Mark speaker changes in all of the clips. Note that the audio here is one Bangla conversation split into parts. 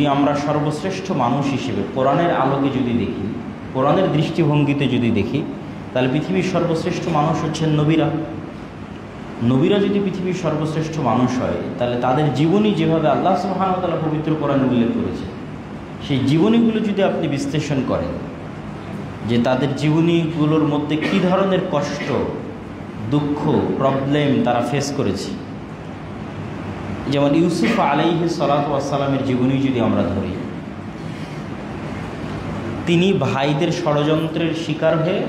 Speaker 1: যদি আমরা সর্বশ্রেষ্ঠ মানুষ হিসেবে কোরআনের আলোকে যদি দেখি, কোরআনের দৃষ্টিভঙ্গিতে যদি দেখি, তাহলে পৃথিবীর সর্বশ্রেষ্ঠ মানুষ হচ্ছেন নবীরা। নবীরা যদি পৃথিবীর সর্বশ্রেষ্ঠ মানুষ হয়, তাহলে তাদের জীবনী যেভাবে আল্লাহ সুবহানাহু ওয়া তাআলা পবিত্র কোরআনে উল্লেখ করেছে, সেই জীবনীগুলো যদি আপনি বিশ্লেষণ করেন যে তাদের জীবনীগুলোর মধ্যে কী ধরনের কষ্ট, দুঃখ, প্রবলেম তারা ফেস করেছে। যেমন ইউসুফ আলাইহিস সালাতু ওয়াস সালামের জীবনী যদি আমরা ধরি, তিনি ভাইদের ষড়যন্ত্রের শিকার হয়ে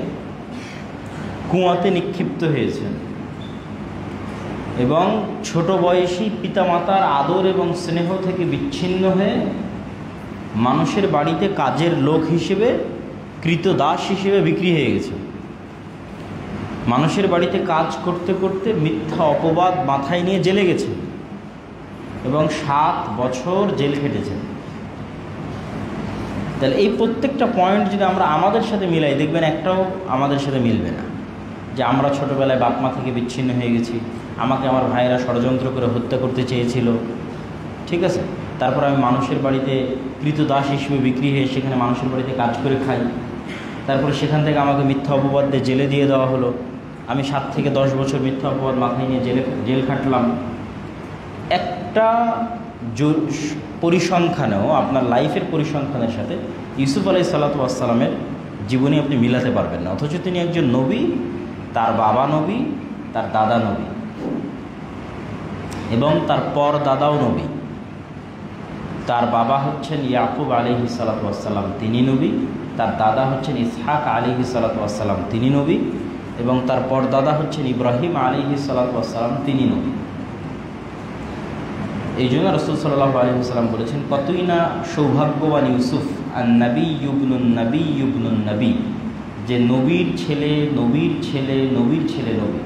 Speaker 1: কুয়াতে নিক্ষিপ্ত হয়েছেন এবং ছোট বয়সী পিতামাতার আদর এবং স্নেহ থেকে বিচ্ছিন্ন হয়ে মানুষের বাড়িতে কাজের লোক হিসেবে, কৃতদাস হিসেবে বিক্রি হয়ে গেছে। মানুষের বাড়িতে কাজ করতে করতে মিথ্যা অপবাদ মাথায় নিয়ে জেলে গেছে এবং 7 বছর জেল খেটেছেন। তাহলে এই প্রত্যেকটা পয়েন্ট যদি আমরা আমাদের সাথে মিলাই, দেখবেন একটাও আমাদের সাথে মিলবে না। যে আমরা ছোটোবেলায় বাপ মা থেকে বিচ্ছিন্ন হয়ে গেছি, আমাকে আমার ভাইয়েরা ষড়যন্ত্র করে হত্যা করতে চেয়েছিল, ঠিক আছে, তারপর আমি মানুষের বাড়িতে কৃতদাস হিসেবে বিক্রি হয়ে সেখানে মানুষের বাড়িতে কাজ করে খাই, তারপরে সেখান থেকে আমাকে মিথ্যা অপবাদ দিয়ে জেলে দিয়ে দেওয়া হলো, আমি 7 থেকে 10 বছর মিথ্যা অপবাদ মাথায় নিয়ে জেল খাটলাম। একটা পরিসংখ্যানেও আপনার লাইফের পরিসংখ্যানের সাথে ইউসুফ আলাইহিস সালাতু ওয়াস সালামের জীবনী আপনি মিলাতে পারবেন না। অথচ তিনি একজন নবী, তার বাবা নবী, তার দাদা নবী এবং তার পর দাদাও নবী। তার বাবা হচ্ছেন ইয়াকুব আলাইহিস সালাতু ওয়াস সালাম, তিনি নবী। তার দাদা হচ্ছেন ইসহাক আলাইহিস সালাতু ওয়াস সালাম, তিনি নবী। এবং তার পর দাদা হচ্ছেন ইব্রাহিম আলাইহিস সালাতু ওয়াস সালাম, তিনি নবী। এই জন্য রাসূল সাল্লাল্লাহু আলাইহি ওয়াসাল্লাম বলেছেন, কতই না সৌভাগ্যবান ইউসুফ আন নবী ইবনুন নবী ইবনুন নবী, যে নবীর ছেলে নবীর ছেলে নবীর ছেলে নবী,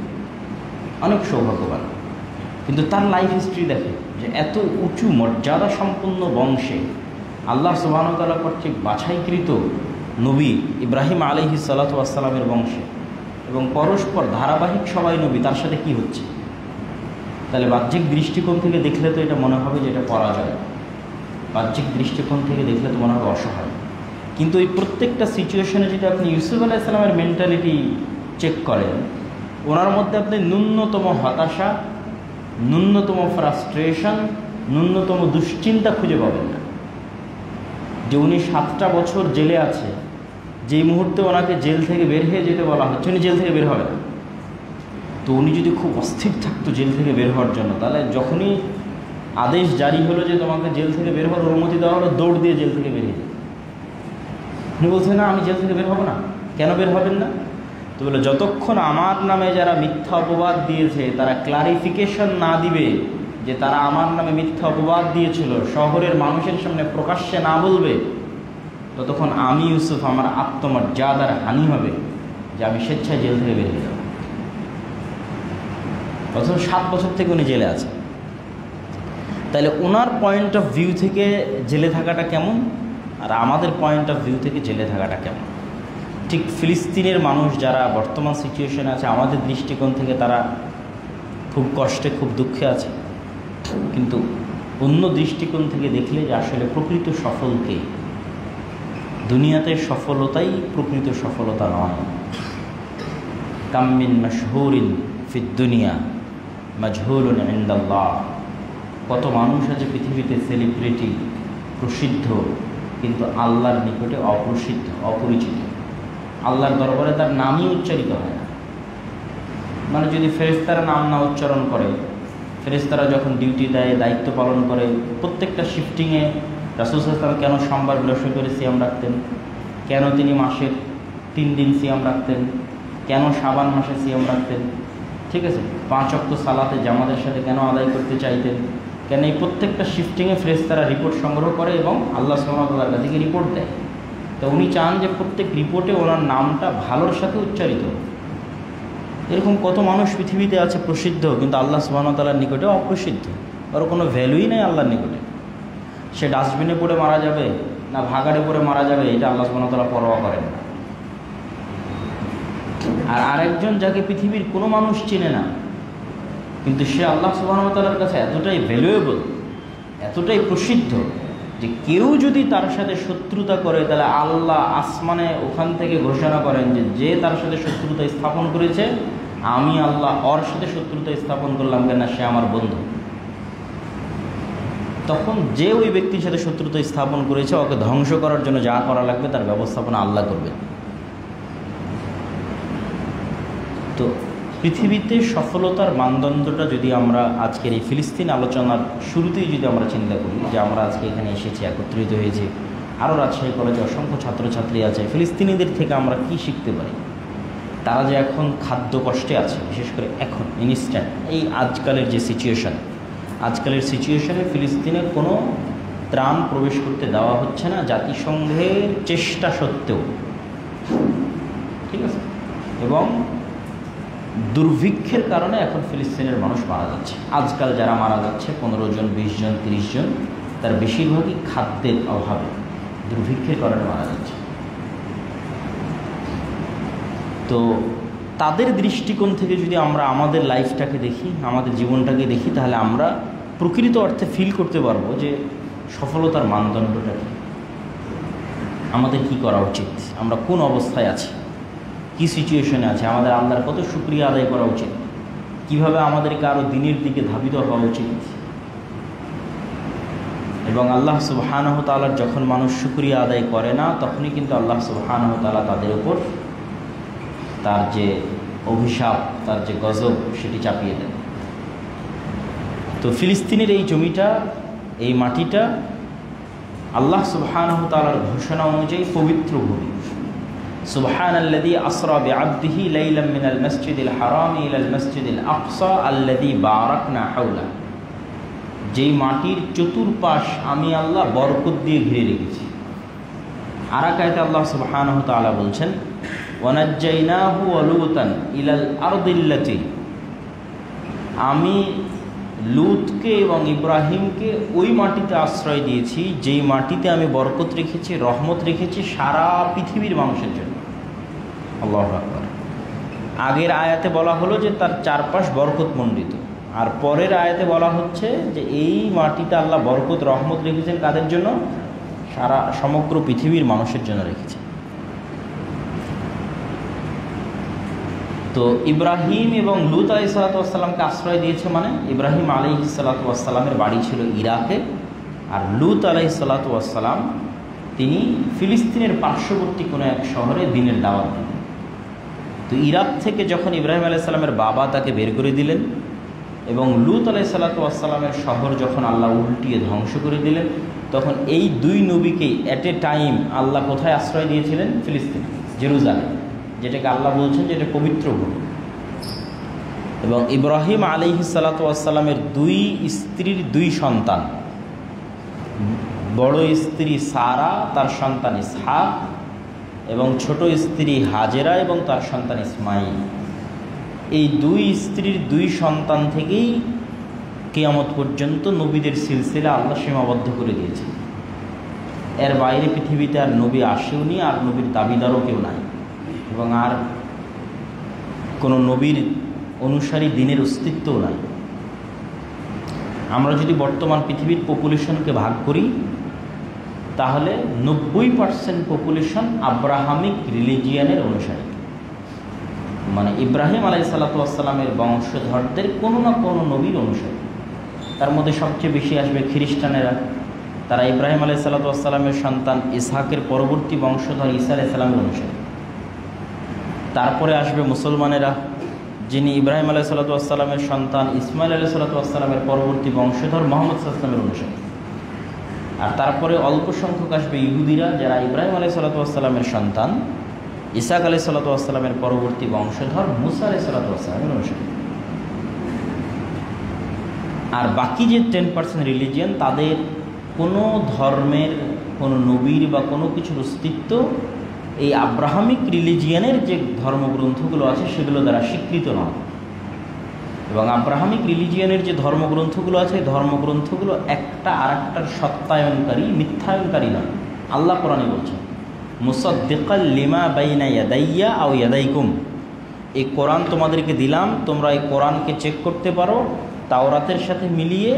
Speaker 1: অনেক সৌভাগ্যবান। কিন্তু তার লাইফ হিস্ট্রি দেখে যে এত উঁচু মর্যাদা সম্পন্ন বংশে আল্লাহ সুবহানাহু ওয়া তাআলা কর্তৃক বাছাইকৃত নবী ইব্রাহিম আলাইহিস সালাতু ওয়াস সালামের বংশে এবং পরস্পর ধারাবাহিক সবাই নবী, তার সাথে কি হচ্ছে? তাহলে বাহ্যিক দৃষ্টিকোণ থেকে দেখলে তো এটা মনে হবে যে এটা পরাজয়, বাহ্যিক দৃষ্টিকোণ থেকে দেখলে তো মনে হবে অসহায়। কিন্তু এই প্রত্যেকটা সিচুয়েশনে যদি আপনি ইউসুফ আলাইহিস সালামের মেন্টালিটি চেক করেন, ওনার মধ্যে আপনি ন্যূনতম হতাশা, ন্যূনতম ফ্রাস্ট্রেশন, ন্যূনতম দুশ্চিন্তা খুঁজে পাবেন না। যে উনি 7টা বছর জেলে আছে, যেই মুহূর্তে ওনাকে জেল থেকে বের হয়ে যেতে বলা হচ্ছে, উনি জেল থেকে বের হবে না। তো উনি যদি খুব অস্থির থাকতো জেল থেকে বের হওয়ার জন্য, তাহলে যখনই আদেশ জারি হলো যে তোমাকে জেল থেকে বের হওয়ার অনুমতি দেওয়া হলো, দৌড় দিয়ে জেল থেকে বেরিয়ে যায়। উনি বলছেন, না আমি জেল থেকে বের হব না। কেন বের হবেন না? তো বলে, যতক্ষণ আমার নামে যারা মিথ্যা অপবাদ দিয়েছে তারা ক্লারিফিকেশন না দিবে যে তারা আমার নামে মিথ্যা অপবাদ দিয়েছিল, শহরের মানুষের সামনে প্রকাশ্যে না বলবে, ততক্ষণ আমি ইউসুফ, আমার আত্মমর্যাদার হানি হবে যে আমি স্বেচ্ছায় জেল থেকে বেরিয়ে যাব। অথচ 7 বছর থেকে উনি জেলে আছে। তাহলে ওনার পয়েন্ট অফ ভিউ থেকে জেলে থাকাটা কেমন, আর আমাদের পয়েন্ট অফ ভিউ থেকে জেলে থাকাটা কেমন? ঠিক ফিলিস্তিনের মানুষ যারা বর্তমান সিচুয়েশনে আছে, আমাদের দৃষ্টিকোণ থেকে তারা খুব কষ্টে, খুব দুঃখে আছে। কিন্তু অন্য দৃষ্টিকোণ থেকে দেখলে যে আসলে প্রকৃত সফলকে, দুনিয়াতে সফলতাই প্রকৃত সফলতা নয়। কাম মিন মাশহুরিন ফিদ দুনিয়া মাজহুলুন ইনদাল্লাহ, কত মানুষ আছে পৃথিবীতে সেলিব্রিটি, প্রসিদ্ধ, কিন্তু আল্লাহর নিকটে অপ্রসিদ্ধ, অপরিচিত। আল্লাহর দরবারে তার নামই উচ্চারিত হয় না। মানে যদি ফেরেশতারা নাম না উচ্চারণ করে, ফেরেশতারা যখন ডিউটি দেয়, দায়িত্ব পালন করে, প্রত্যেকটা শিফটিংয়ে রাসূল সাল্লাল্লাহু আলাইহি ওয়াসাল্লাম কেন সোমবার বৃহস্পতিবার সিয়াম রাখতেন, কেন তিনি মাসের 3 দিন সিয়াম রাখতেন, কেন শাবান মাসে সিয়াম রাখতেন, ঠিক আছে, 5 ওয়াক্ত সালাতে জামাতের সাথে কেন আদায় করতে চাইতেন, কেন এই প্রত্যেকটা শিফটিংয়ে ফেরেশতারা রিপোর্ট সংগ্রহ করে এবং আল্লাহ সুবহানাহু ওয়া তাআলার কাছে রিপোর্ট দেয়। তো উনি চান যে প্রত্যেক রিপোর্টে ওনার নামটা ভালোর সাথে উচ্চারিত। এরকম কত মানুষ পৃথিবীতে আছে প্রসিদ্ধ, কিন্তু আল্লাহ সুবহানাহু ওয়া তাআলার নিকটে অপ্রসিদ্ধ, ওর কোনো ভ্যালুই নেই আল্লাহর নিকটে। সে ডাস্টবিনে পড়ে মারা যাবে না ভাগাড়ে পড়ে মারা যাবে, এটা আল্লাহ সুবহানাহু ওয়া তাআলা পরোয়া করেন না। আর আরেকজন যাকে পৃথিবীর কোনো মানুষ চিনে না, কিন্তু সে আল্লাহ সুবহানাহু ওয়া তাআলার কাছে এতটাই ভ্যালুয়েবল, এতটাই প্রসিদ্ধ, যে কেউ যদি তার সাথে শত্রুতা করে তাহলে আল্লাহ আসমানে ওখান থেকে ঘোষণা করেন যে যে তার সাথে শত্রুতা স্থাপন করেছে আমি আল্লাহ ওর সাথে শত্রুতা স্থাপন করলাম কেন, সে আমার বন্ধু। তখন যে ওই ব্যক্তির সাথে শত্রুতা স্থাপন করেছে ওকে ধ্বংস করার জন্য যা করা লাগবে তার ব্যবস্থাপনা আল্লাহ করবে। তো পৃথিবীতে সফলতার মানদণ্ডটা যদি আমরা আজকের এই ফিলিস্তিন আলোচনার শুরুতেই যদি আমরা চিন্তা করি যে আমরা আজকে এখানে এসেছি, একত্রিত হয়েছি, আরও রাজশাহী কলেজে অসংখ্য ছাত্রছাত্রী আছে, ফিলিস্তিনিদের থেকে আমরা কি শিখতে পারি? তারা যে এখন খাদ্য কষ্টে আছে, বিশেষ করে এখন ইনস্ট্যান্ট এই আজকালের যে সিচুয়েশান, আজকালের সিচুয়েশনে ফিলিস্তিনে কোনো ত্রাণ প্রবেশ করতে দেওয়া হচ্ছে না জাতিসংঘের চেষ্টা সত্ত্বেও, ঠিক আছে? এবং দুর্ভিক্ষের কারণে এখন ফিলিস্তিনের মানুষ মারা যাচ্ছে। আজকাল যারা মারা যাচ্ছে 15 জন, 20 জন, 30 জন, তার বেশিরভাগই খাদ্যের অভাবে, দুর্ভিক্ষের কারণে মারা যাচ্ছে। তো তাদের দৃষ্টিকোণ থেকে যদি আমরা আমাদের লাইফটাকে দেখি, আমাদের জীবনটাকে দেখি, তাহলে আমরা প্রকৃত অর্থে ফিল করতে পারবো যে সফলতার মানদণ্ডটা কী, আমাদের কি করা উচিত, আমরা কোন অবস্থায় আছি, কি সিচুয়েশনে আছে, আমাদের আল্লাহর কত শুকরিয়া আদায় করা উচিত, কিভাবে আমাদেরকে আরও দিনের দিকে ধাবিত হওয়া উচিত। এবং আল্লাহ সুবহানাহু ওয়া তাআলার যখন মানুষ শুকরিয়া আদায় করে না, তখনই কিন্তু আল্লাহ সুবহানাহু ওয়া তাআলা তাদের উপর তার যে অভিশাপ, তার যে গজব, সেটি চাপিয়ে দেন। তো ফিলিস্তিনের এই জমিটা, এই মাটিটা আল্লাহ সুবহানাহু ওয়া তাআলার ঘোষণা অনুযায়ী পবিত্র ভূমি। সুবহানাল্লাযী আসরা বিআবদিহি লাইলাম মিনাল মাসজিদিল হারামি ইলাল মাসজিদিল আকসা আল্লাযী বারাকনা হাওলা। যেই মাটির চতুর্পাশ আমি আল্লাহ বরকত দিয়ে ঘিরে রেখেছি। আর এক আয়াতে আল্লাহ সুবহানাহু ওয়া তাআলা বলছেন ওয়ানাজ্জাইনাহু ওয়া লূতান ইলাল আরদিল্লাতী, আমি লূতকে এবং ইব্রাহিমকে ওই মাটিতে আশ্রয় দিয়েছি যেই মাটিতে আমি বরকত রেখেছি, রহমত রেখেছি সারা পৃথিবীর মানুষের জন্য। আল্লাহু আকবার। আগের আয়াতে বলা হলো যে তার চারপাশ বরকত মণ্ডিত, আর পরের আয়াতে বলা হচ্ছে যে এই মাটিতে আল্লাহ বরকত রহমত রেখেছেন কাদের জন্য? সারা সমগ্র পৃথিবীর মানুষের জন্য রেখেছে। তো ইব্রাহিম এবং লূত আলাইহিসসালাতু ওয়াসসালামকে আশ্রয় দিয়েছে, মানে ইব্রাহিম আলাইহিসসালাতু ওয়াসসালামের বাড়ি ছিল ইরাকে, আর লূত আলাইহিসসালাতু ওয়াসসালাম তিনি ফিলিস্তিনের পার্শ্ববর্তী কোনো এক শহরে দিনের দাওয়াত দিলেন। তো ইরাক থেকে যখন ইব্রাহিম আলাইহিস সালামের বাবা তাকে বের করে দিলেন এবং লূত আলাইহিসসালাতু ওয়াসসালামের শহর যখন আল্লাহ উল্টিয়ে ধ্বংস করে দিলেন, তখন এই দুই নবীকেই অ্যাট এ টাইম আল্লাহ কোথায় আশ্রয় দিয়েছিলেন? ফিলিস্তিন, জেরুজালেম, যেটাকে আল্লাহ বলছেন যে এটা পবিত্র ভূমি। এবং ইব্রাহিম আলাইহিসসালাতু ওয়াসসালামের দুই স্ত্রীর দুই সন্তান, বড় স্ত্রী সারা, তার সন্তান ইসহাক, এবং ছোট স্ত্রী হাজেরা এবং তার সন্তান ইসমাইল, এই দুই স্ত্রীর দুই সন্তান থেকেই কিয়ামত পর্যন্ত নবীদের সিলসিলা আল্লাহ সীমাবদ্ধ করে দিয়েছে। এর বাইরে পৃথিবীতে আর নবী আসেওনি, আর নবীর দাবিদারও কেউ নাই, এবং আর কোনো নবীর অনুসারী দিনের অস্তিত্বও নাই। আমরা যদি বর্তমান পৃথিবীর পপুলেশনকে ভাগ করি, তাহলে 90% পপুলেশন আব্রাহামিক রিলিজিয়ানের অনুসারী, মানে ইব্রাহিম আলাইহিসসালাতু ওয়াসসালামের বংশধরদের কোনো না কোনো নবীর অনুসারী। তার মধ্যে সবচেয়ে বেশি আসবে খ্রিস্টানেরা, তারা ইব্রাহিম আলাইহিসসালাতু ওয়াসসালামের সন্তান ইসহাকের পরবর্তী বংশধর ঈসা আলাইহিস সালামের অনুসারী। তারপরে আসবে মুসলমানেরা, যিনি ইব্রাহিম আলাইহিসসালাতু ওয়াসসালামের সন্তান ইসমাইল আলাইহিসসালাতু ওয়াসসালামের পরবর্তী বংশধর মুহাম্মদ সাল্লাল্লাহু আলাইহি ওয়াসাল্লামের অনুসারী। আর তারপরে অল্প সংখ্যক আসবে ইহুদিরা, যারা ইব্রাহিম আলাইহিসসালাতু ওয়াসসালামের সন্তান, ইসহাক আলাইহিসসালাতু ওয়াসসালামের পরবর্তী বংশধর মুসা আলাইহিসসালাতু ওয়াসসালামের অনুসারী। আর বাকি যে 10% রিলিজিয়ান, তাদের কোনো ধর্মের, কোনো নবীর বা কোনো কিছুর অস্তিত্ব এই আব্রাহামিক রিলিজিয়ানের যে ধর্মগ্রন্থগুলো আছে সেগুলো দ্বারা স্বীকৃত নয়। এবং আব্রাহামিক রিলিজিয়ানের যে ধর্মগ্রন্থগুলো আছে, ধর্মগ্রন্থগুলো একটা আর একটার সত্যায়নকারী, মিথ্যায়নকারী নয়। আল্লাহ কোরআনে বলছেন মুসাদ্দিকাল লিমা বাইনা ইয়াদাইয়া আও ইয়াদাইকুম, এই কোরআন তোমাদেরকে দিলাম, তোমরা এই কোরআনকে চেক করতে পারো তাওরাতের সাথে মিলিয়ে,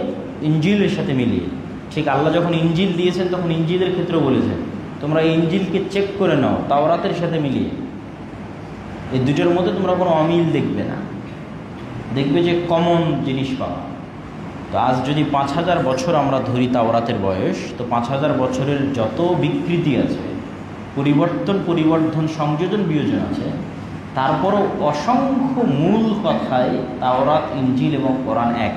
Speaker 1: ইনজিলের সাথে মিলিয়ে, ঠিক আল্লাহ যখন ইনজিল দিয়েছেন তখন ইনজিলের ক্ষেত্রেও বলেছেন তোমরা ইনজিলকে চেক করে নাও তাওরাতের সাথে মিলিয়ে, এই দুটোর মধ্যে তোমরা কোনো অমিল দেখবে না, দেখবে যে কমন জিনিস পাওয়া। তো আজ যদি 5000 বছর আমরা ধরি তাওরাতের বয়স, তো 5000 বছরের যত বিকৃতি আছে, পরিবর্তন সংযোজন বিয়োজন আছে, তারপরও অসংখ্য মূল কথায় তাওরাত, ইনজিল এবং কোরআন এক।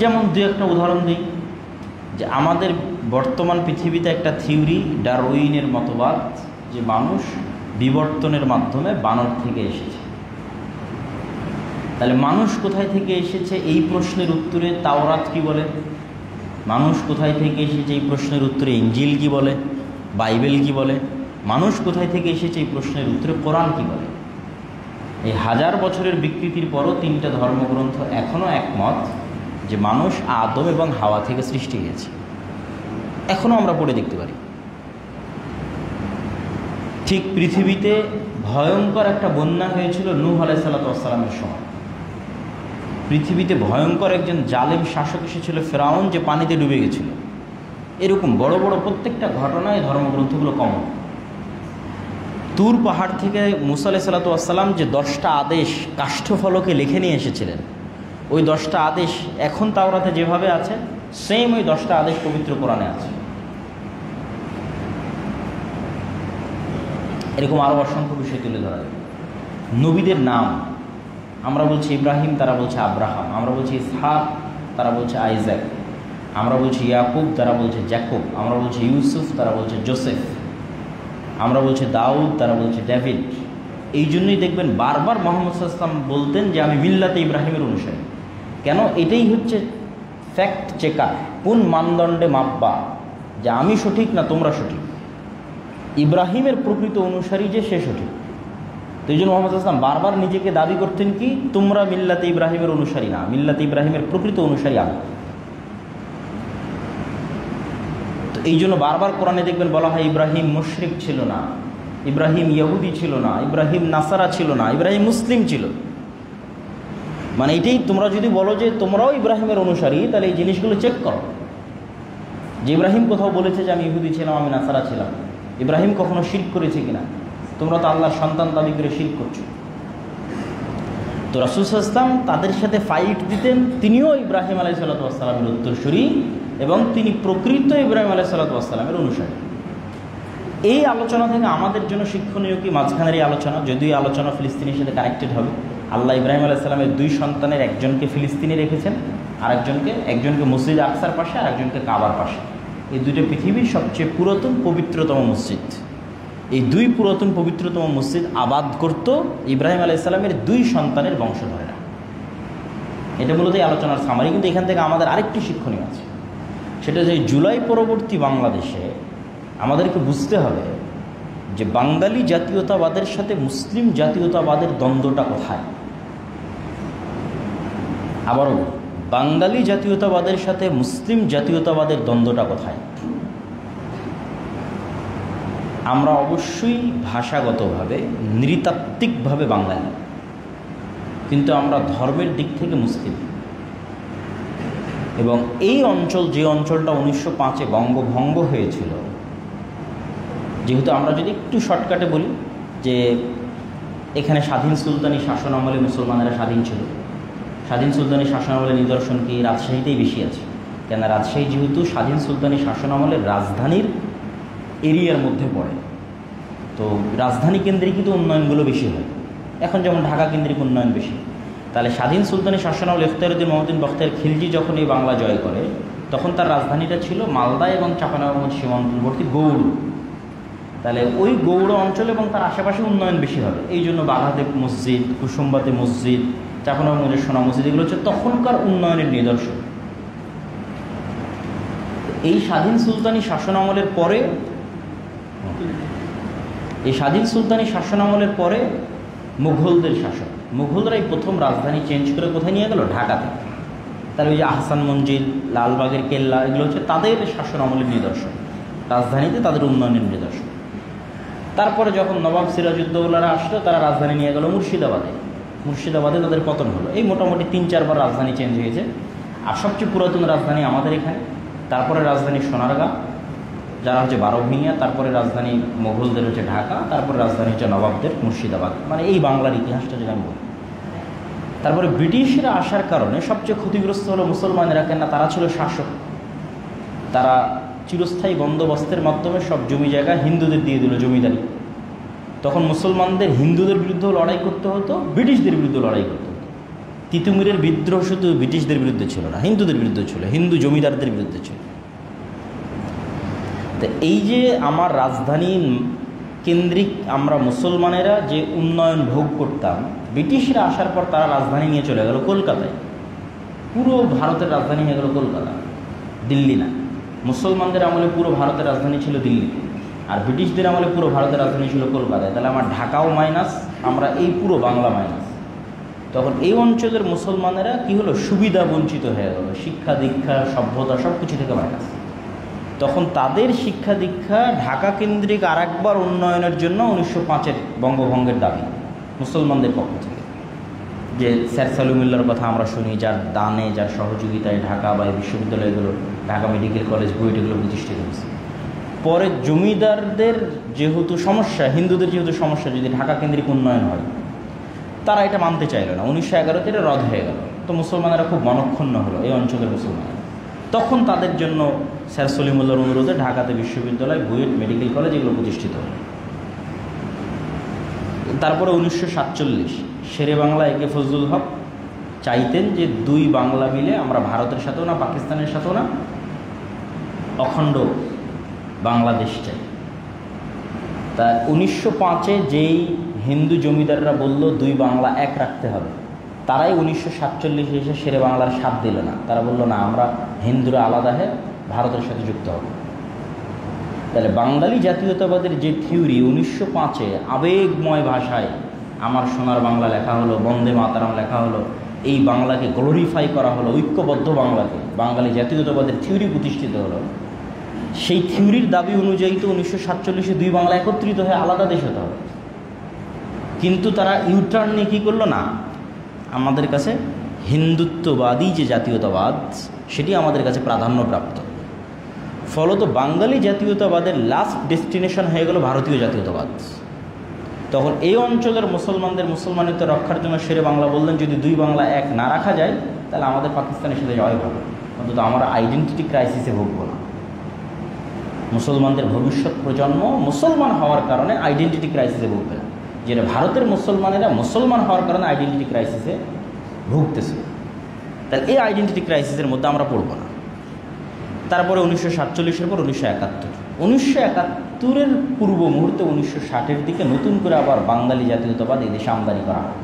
Speaker 1: যেমন দু একটা উদাহরণ দিই, যে আমাদের বর্তমান পৃথিবীতে একটা থিওরি, ডারউইনের মতবাদ, যে মানুষ বিবর্তনের মাধ্যমে বানর থেকে এসেছে। তাহলে মানুষ কোথায় থেকে এসেছে এই প্রশ্নের উত্তরে তাওরাত কি বলে, মানুষ কোথায় থেকে এসেছে এই প্রশ্নের উত্তরে ইনজিল কি বলে, বাইবেল কি বলে, মানুষ কোথায় থেকে এসেছে এই প্রশ্নের উত্তরে কোরআন কি বলে। এই 1000 বছরের বিকৃতির পরও 3টা ধর্মগ্রন্থ এখনও একমত যে মানুষ আদম এবং হাওয়া থেকে সৃষ্টি হয়েছে। এখনও আমরা পড়ে দেখতে পারি। ঠিক পৃথিবীতে ভয়ঙ্কর একটা বন্যা হয়েছিল নূহ আলাইহিসসালাতু ওয়াসসালামের সময়। পৃথিবীতে ভয়ঙ্কর একজন জালেম শাসক এসেছিল ফেরাউন, যে পানিতে ডুবে গেছিল। এরকম বড় বড় প্রত্যেকটা ঘটনায় ধর্মগ্রন্থগুলো কমন। তুর পাহাড় থেকে মুসা আলাইহিসসালাতু ওয়াসসালাম যে 10টা আদেশ কাষ্ঠফলকে লিখে নিয়ে এসেছিলেন, ওই 10টা আদেশ এখন তাওরাতে যেভাবে আছে সেম ওই 10টা আদেশ পবিত্র কোরআনে আছে। এরকম আরও অসংখ্য বিষয় তুলে ধরা যায়। নবীদের নাম আমরা বলছি ইব্রাহিম, তারা বলছে আব্রাহাম, আমরা বলছি ইসহাক, তারা বলছে আইজাক, আমরা বলছি ইয়াকুব, তারা বলছে জ্যাকুব, আমরা বলছি ইউসুফ, তারা বলছে জোসেফ, আমরা বলছি দাউদ, তারা বলছে ডেভিড। এই জন্যই দেখবেন বারবার মুহাম্মদ সাল্লাল্লাহু আলাইহি ওয়াসাল্লাম বলতেন যে আমি মিল্লাতে ইব্রাহিমের অনুসারী। কেন? এটাই হচ্ছে ফ্যাক্ট চেকার, কোন মানদণ্ডে মাপবা যে আমি সঠিক না তোমরা সঠিক। ইব্রাহিমের প্রকৃত অনুসারী যে সে সঠিক। তো এই জন্য মুহাম্মদ সাল্লাল্লাহু আলাইহি ওয়াসাল্লাম বারবার নিজেকে দাবি করতেন কি, তোমরা মিল্লাতে ইব্রাহিমের অনুসারী না, মিল্লাতে ইব্রাহিমের প্রকৃত অনুসারী আমি। তো এই জন্য বারবার কোরআনে দেখবেন বলা হয় ইব্রাহিম মুশরিক ছিল না, ইব্রাহিম ইহুদি ছিল না, ইব্রাহিম নাসারা ছিল না, ইব্রাহিম মুসলিম ছিল। মানে এটাই, তোমরা যদি বলো যে তোমরাও ইব্রাহিমের অনুসারী, তাহলে এই জিনিসগুলো চেক করো যে ইব্রাহিম কোথাও বলেছে যে আমি ইহুদি ছিলাম, আমি নাসারা ছিলাম। ইব্রাহিম কখনো শিরক করেছে কিনা? তোমরা তো আল্লাহর সন্তান দাবি করে শিরক করছো। তো রাসূল সাল্লাল্লাহু আলাইহি ওয়াসাল্লাম তাদের সাথে ফাইট দিতেন। তিনিও ইব্রাহিম আলাইহিসসালাতু ওয়াসসালামের উত্তরসূরি এবং তিনি প্রকৃত ইব্রাহিম আলাইহিসসালাতু ওয়াসসালামের অনুসারী। এই আলোচনা থেকে আমাদের জন্য শিক্ষণীয় কি? মাঝখানের এই আলোচনা, যদিও এই আলোচনা ফিলিস্তিনের সাথে কানেক্টেড হবে। আল্লাহ ইব্রাহিম আলাইহিস সালামের 2 সন্তানের একজনকে ফিলিস্তিনে রেখেছেন, আর একজনকে মসজিদ আকসার পাশে, আর একজনকে কাবার পাশে। এই দুইটা পৃথিবীর সবচেয়ে পুরাতন পবিত্রতম মসজিদ। এই 2 পুরাতন পবিত্রতম মসজিদ আবাদ করত ইব্রাহিম আলাইহিস সালামের 2 সন্তানের বংশধরেরা। এটা মূলত এই আলোচনার সামারি। কিন্তু এখান থেকে আমাদের আরেকটি শিক্ষণীয় আছে, সেটা যে জুলাই পরবর্তী বাংলাদেশে আমাদেরকে বুঝতে হবে যে বাঙালি জাতীয়তাবাদের সাথে মুসলিম জাতীয়তাবাদের দ্বন্দ্বটা কোথায়। আবারও, বাঙালি জাতীয়তাবাদের সাথে মুসলিম জাতীয়তাবাদের দ্বন্দ্বটা কোথায়? আমরা অবশ্যই ভাষাগতভাবে, নৃতাত্ত্বিকভাবে বাঙালি, কিন্তু আমরা ধর্মের দিক থেকে মুসলিম। এবং এই অঞ্চল, যে অঞ্চলটা 1905-এ বঙ্গভঙ্গ হয়েছিল, যেহেতু আমরা যদি একটু শর্টকাটে বলি যে এখানে স্বাধীন সুলতানি শাসন আমলে মুসলমানেরা স্বাধীন ছিল। স্বাধীন সুলতানি শাসন আমলের নিদর্শন কি? রাজশাহীতেই বেশি আছে। কেন? রাজশাহী যেহেতু স্বাধীন সুলতানি শাসন আমলের রাজধানীর এরিয়ার মধ্যে পড়ে, তো রাজধানী কেন্দ্রিকৃত উন্নয়নগুলো বেশি হয়। এখন যেমন ঢাকা কেন্দ্রিক উন্নয়ন বেশি। তাহলে স্বাধীন সুলতানি শাসন আমল ইখতিয়ারউদ্দিন মহমুদ্দিন বখতিয়ার খিলজি যখন এই বাংলা জয় করে, তখন তার রাজধানীটা ছিল মালদা এবং চাঁপাইনবাবগঞ্জ সীমান্তবর্তী গৌড়। তাহলে ওই গৌড় অঞ্চল এবং তার আশেপাশে উন্নয়ন বেশি হবে। এই জন্য বাঘাদেব মসজিদ, কুসুম্বাতে মসজিদ, চাঁপাইনবাবগঞ্জের সোনা মসজিদ, এগুলো হচ্ছে তখনকার উন্নয়নের নিদর্শন। এই স্বাধীন সুলতানি শাসন আমলের পরে, মুঘলদের শাসন, মুঘলরা এই প্রথম রাজধানী চেঞ্জ করে কোথায় নিয়ে গেল? ঢাকাতে। তাহলে ওই যে আহসান মঞ্জিল, লালবাগের কেল্লা, এগুলো হচ্ছে তাদের শাসন আমলের নিদর্শন, রাজধানীতে তাদের উন্নয়নের নিদর্শন। তারপরে যখন নবাব সিরাজউদ্দৌলারা আসলো, তারা রাজধানী নিয়ে গেল মুর্শিদাবাদে তাদের পতন হলো। এই মোটামুটি 3-4 বার রাজধানী চেঞ্জ হয়েছে। আর সবচেয়ে পুরাতন রাজধানী আমাদের এখানে তারপরে রাজধানী সোনারগাঁ, যারা হচ্ছে বারোভূঁইয়া, তারপরে রাজধানী মোগলদের হচ্ছে ঢাকা, তারপরে রাজধানী হচ্ছে নবাবদের মুর্শিদাবাদ। মানে এই বাংলার ইতিহাসটা যদি আমি বলি। তারপরে ব্রিটিশরা আসার কারণে সবচেয়ে ক্ষতিগ্রস্ত হলো মুসলমানেরা। কেননা তারা ছিল শাসক, তারা চিরস্থায়ী বন্দোবস্তের মাধ্যমে সব জমি জায়গা হিন্দুদের দিয়ে দিল জমিদারি। তখন মুসলমানদের হিন্দুদের বিরুদ্ধেও লড়াই করতে হতো, ব্রিটিশদের বিরুদ্ধে লড়াই করতে হতো। তিতুমিরের বিদ্রোহ শুধু ব্রিটিশদের বিরুদ্ধে ছিল না, হিন্দুদের বিরুদ্ধে ছিল, হিন্দু জমিদারদের বিরুদ্ধে ছিল। তো এই যে আমার রাজধানী কেন্দ্রিক আমরা মুসলমানেরা যে উন্নয়ন ভোগ করতাম, ব্রিটিশরা আসার পর তারা রাজধানী নিয়ে চলে গেল কলকাতায়। পুরো ভারতের রাজধানী হয়ে গেল কলকাতা, দিল্লি না। মুসলমানদের আমলে পুরো ভারতের রাজধানী ছিল দিল্লি, আর ব্রিটিশদের আমলে পুরো ভারতের রাজধানী ছিল কলকাতায়। তাহলে আমার ঢাকাও মাইনাস, আমরা এই পুরো বাংলা মাইনাস। তখন এই অঞ্চলের মুসলমানেরা কি হলো, সুবিধা বঞ্চিত হয়ে গেল, শিক্ষা দীক্ষা সভ্যতা সব কিছু থেকে মাইনাস। তখন তাদের শিক্ষা দীক্ষা ঢাকা কেন্দ্রিক আর একবার উন্নয়নের জন্য 1905-এর বঙ্গভঙ্গের দাবি মুসলমানদের পক্ষ থেকে। যে স্যার সালিমুল্লাহর কথা আমরা শুনি, যার দানে যার সহযোগিতায় ঢাকা বা এই বিশ্ববিদ্যালয়গুলো, ঢাকা মেডিকেল কলেজ, বুয়েট এগুলো প্রতিষ্ঠিত হয়েছে। পরে জমিদারদের যেহেতু সমস্যা, হিন্দুদের যেহেতু সমস্যা, যদি ঢাকা কেন্দ্রিক উন্নয়ন হয়, তারা এটা মানতে চাইল না। 1911-তে এটা রদ হয়ে গেল। তো মুসলমানেরা খুব মনক্ষুণ্ণ হলো, এই অঞ্চলের মুসলমানেরা। তখন তাদের জন্য স্যার সলিমুল্লাহর অনুরোধে ঢাকাতে বিশ্ববিদ্যালয়, বুয়েট মেডিকেল কলেজ এগুলো প্রতিষ্ঠিত হল। তারপরে 1947 শেরে বাংলা একে ফজলুল হক চাইতেন যে দুই বাংলা মিলে আমরা ভারতের সাথেও না, পাকিস্তানের সাথেও না, অখণ্ড বাংলাদেশ চাই। তা 1905-এ যেই হিন্দু জমিদাররা বলল দুই বাংলা এক রাখতে হবে, তারাই 1947 এসে শেরে বাংলার সাথ দিল না। তারা বলল না, আমরা হিন্দুরা আলাদা হয়ে ভারতের সাথে যুক্ত হবে। তাহলে বাঙালি জাতীয়তাবাদের যে থিওরি 1905-এ আবেগময় ভাষায় আমার সোনার বাংলা লেখা হলো, বন্দে মাতারাম লেখা হলো, এই বাংলাকে গ্লোরিফাই করা হলো, ঐক্যবদ্ধ বাংলাকে, বাঙালি জাতীয়তাবাদের থিওরি প্রতিষ্ঠিত হলো। সেই থিওরির দাবি অনুযায়ী তো 1947-এ দুই বাংলা একত্রিত হয়ে আলাদা দেশ হতে হবে। কিন্তু তারা ইউটার্ন নিয়ে কী করলো, না, আমাদের কাছে হিন্দুত্ববাদী যে জাতীয়তাবাদ সেটি আমাদের কাছে প্রাধান্যপ্রাপ্ত। ফলত বাঙালি জাতীয়তাবাদের লাস্ট ডেস্টিনেশন হয়ে গেল ভারতীয় জাতীয়তাবাদ। তখন এই অঞ্চলের মুসলমানদের মুসলমানিত্ব রক্ষার জন্য শেরে বাংলা বললেন, যদি দুই বাংলা এক না রাখা যায় তাহলে আমাদের পাকিস্তানের সাথে যাওয়াই ভালো, অন্তত আমরা আইডেন্টিটি ক্রাইসিসে ভুগব না। মুসলমানদের ভবিষ্যৎ প্রজন্ম মুসলমান হওয়ার কারণে আইডেন্টিটি ক্রাইসিসে ভুগবে না, যেটা ভারতের মুসলমানেরা মুসলমান হওয়ার কারণে আইডেন্টিটি ক্রাইসিসে ভুগতেছে। তাহলে এই আইডেন্টিটি ক্রাইসিসের মধ্যে আমরা পড়ব না। তারপরে 1947-এর পর 1971-এর পূর্ব মুহূর্তে 1960-এর দিকে নতুন করে আবার বাঙালি জাতীয়তাবাদ এই দেশে আমদানি করা হয়,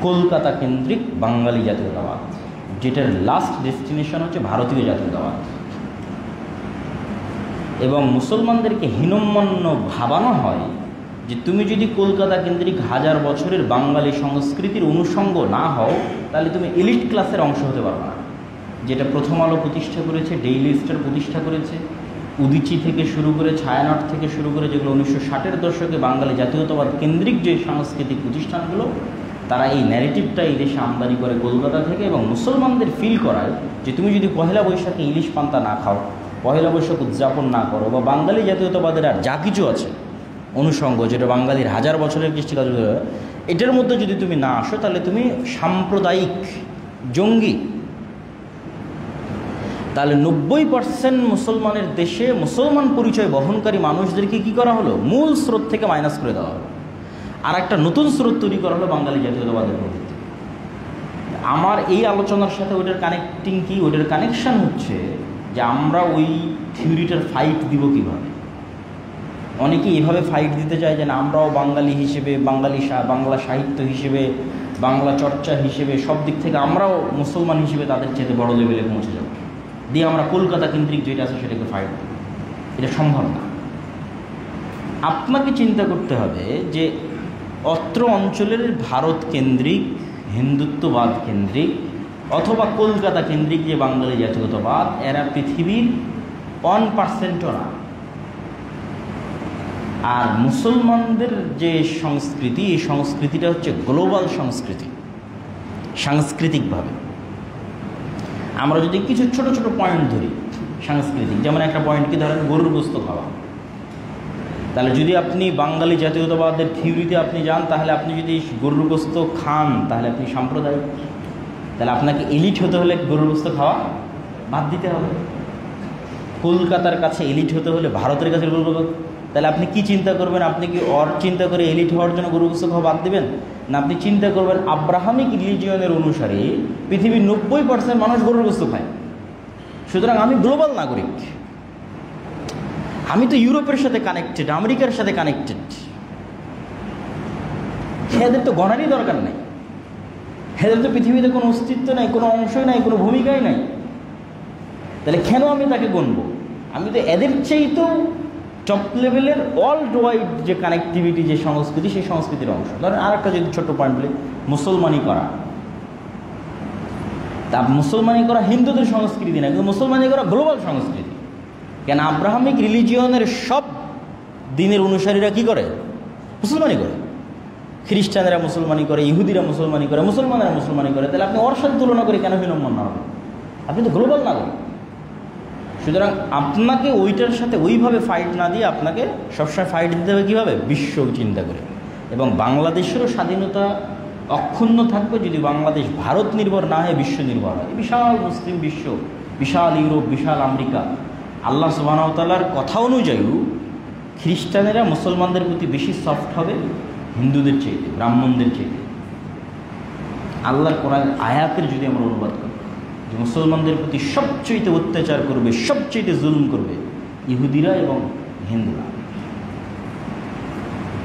Speaker 1: কলকাতা কেন্দ্রিক বাঙালি জাতীয়তাবাদ, যেটার লাস্ট ডেস্টিনেশন হচ্ছে ভারতীয় জাতীয়তাবাদ। এবং মুসলমানদেরকে হীনম্মন্য ভাবানো হয় যে তুমি যদি কলকাতা কেন্দ্রিক হাজার বছরের বাঙালি সংস্কৃতির অনুষঙ্গ না হও তাহলে তুমি এলিট ক্লাসের অংশ হতে পারবে না। যেটা প্রথম আলো প্রতিষ্ঠা করেছে, ডেইলি স্টার প্রতিষ্ঠা করেছে, উদিচি থেকে শুরু করে, ছায়ানট থেকে শুরু করে, যেগুলো 1960-এর দশকে বাঙালি জাতীয়তাবাদ কেন্দ্রিক যে সাংস্কৃতিক প্রতিষ্ঠানগুলো, তারা এই ন্যারেটিভটা এই দেশে আমদানি করে কলকাতা থেকে, এবং মুসলমানদের ফিল করায় যে তুমি যদি পহেলা বৈশাখে ইলিশ পান্তা না খাও, পহেলা বৈশাখ উদযাপন না করো, বা বাঙালি জাতীয়তাবাদের আর যা কিছু আছে অনুষঙ্গ, যেটা বাঙালির হাজার বছরের কৃষ্টিকাজ, এটার মধ্যে যদি তুমি না আসো তাহলে তুমি সাম্প্রদায়িক জঙ্গি। তাহলে 90% মুসলমানের দেশে মুসলমান পরিচয় বহনকারী মানুষদেরকে কি করা হলো, মূল স্রোত থেকে মাইনাস করে দেওয়া হলো, আর একটা নতুন স্রোত তৈরি করা হলো বাঙালি জাতীয়তাবাদের প্রবৃত্তি। আমার এই আলোচনার সাথে ওইটার কানেক্টিং কি, ওইটার কানেকশান হচ্ছে যে আমরা ওই থিওরিটার ফাইট দিব কীভাবে। অনেকেই এভাবে ফাইট দিতে চায় যে না, আমরাও বাঙালি হিসেবে, বাংলা সাহিত্য হিসেবে, বাংলা চর্চা হিসেবে, সব দিক থেকে আমরাও মুসলমান হিসেবে তাদের চেয়ে বড় লেভেলে পৌঁছে যাব, দিয়ে আমরা কলকাতা কেন্দ্রিক যেটা আছে সেটাকে ফাইট দেব। এটা সম্ভব না। আপনাকে চিন্তা করতে হবে যে অত্র অঞ্চলের ভারত কেন্দ্রিক, হিন্দুত্ববাদ কেন্দ্রিক অথবা কলকাতা কেন্দ্রিক যে বাঙালি জাতীয়তাবাদ, এরা পৃথিবীর 1%ও না। আর মুসলমানদের যে সংস্কৃতি, এই সংস্কৃতিটা হচ্ছে গ্লোবাল সংস্কৃতি সাংস্কৃতিকভাবে। আমরা যদি কিছু ছোট ছোট পয়েন্ট ধরি সাংস্কৃতিক, যেমন একটা পয়েন্ট কি ধরেন গরুর গোস্ত খাওয়া, তাহলে যদি আপনি বাঙালি জাতীয়তাবাদের থিওরিতে আপনি যান, তাহলে আপনি যদি গরুর গোস্ত খান তাহলে আপনি সাম্প্রদায়িক। তাহলে আপনাকে এলিট হতে হলে গরুর গোস্ত খাওয়া বাদ দিতে হবে। কলকাতার কাছে এলিট হতে হলে ভারতের কাছে গরুর গোস্ত, তাহলে আপনি কি চিন্তা করবেন? আপনি কি চিন্তা করে এলিট হওয়ার জন্য গরুর গোস্ত খাওয়া বাদ দেবেন? না, আপনি চিন্তা করবেন আব্রাহামিক রিলিজিয়নের অনুসারে পৃথিবীর 90% মানুষ গরুর গোস্ত খায়, সুতরাং আমি গ্লোবাল নাগরিক, আমি তো ইউরোপের সাথে কানেক্টেড, আমেরিকার সাথে কানেক্টেড, এদের তো গণারই দরকার নাই, এদের তো পৃথিবীতে কোনো অস্তিত্ব নাই, কোনো অংশই নাই, কোনো ভূমিকাই নাই, তাহলে কেন আমি তাকে গণব? আমি তো এদের চাইতেও টপ লেভেলের ওয়ার্ল্ড ওয়াইড যে কানেক্টিভিটি, যে সংস্কৃতি, সেই সংস্কৃতির অংশ। ধরেন আর একটা যদি ছোট্ট পয়েন্ট বলি, মুসলমানি করা। তা মুসলমানি করা হিন্দুদের সংস্কৃতি না, কিন্তু মুসলমানি করা গ্লোবাল সংস্কৃতি। কেন? আব্রাহামিক রিলিজিয়নের সব দিনের অনুসারীরা কি করে? মুসলমানি করে। খ্রিস্টানেরা মুসলমানি করে, ইহুদিরা মুসলমানি করে, মুসলমানেরা মুসলমানি করে। তাহলে আপনি ওর সাথে তুলনা করে কেন বিনম্র হবে? আপনি তো গ্লোবাল নাগরিক। সুতরাং আপনাকে ওইটার সাথে ওইভাবে ফাইট না দিয়ে আপনাকে সবসময় ফাইট দিতে হবে কীভাবে? বিশ্ব চিন্তা করে। এবং বাংলাদেশেরও স্বাধীনতা অক্ষুণ্ণ থাকবে যদি বাংলাদেশ ভারত নির্ভর না হয়ে বিশ্ব নির্ভর হয়। বিশাল মুসলিম বিশ্ব, বিশাল ইউরোপ, বিশাল আমেরিকা। আল্লাহ সুবহানাহু ওয়া তাআলার কথা অনুযায়ী খ্রিস্টানেরা মুসলমানদের প্রতি বেশি সফট হবে হিন্দুদের চাইতে, ব্রাহ্মণদের চাইতে। আল্লাহর কোরআন আয়াতের যদি আমরা অনুবাদ করি, যে মুসলমানদের প্রতি সবচেয়ে অত্যাচার করবে, সবচেয়ে জুলুম করবে ইহুদিরা এবং হিন্দুরা,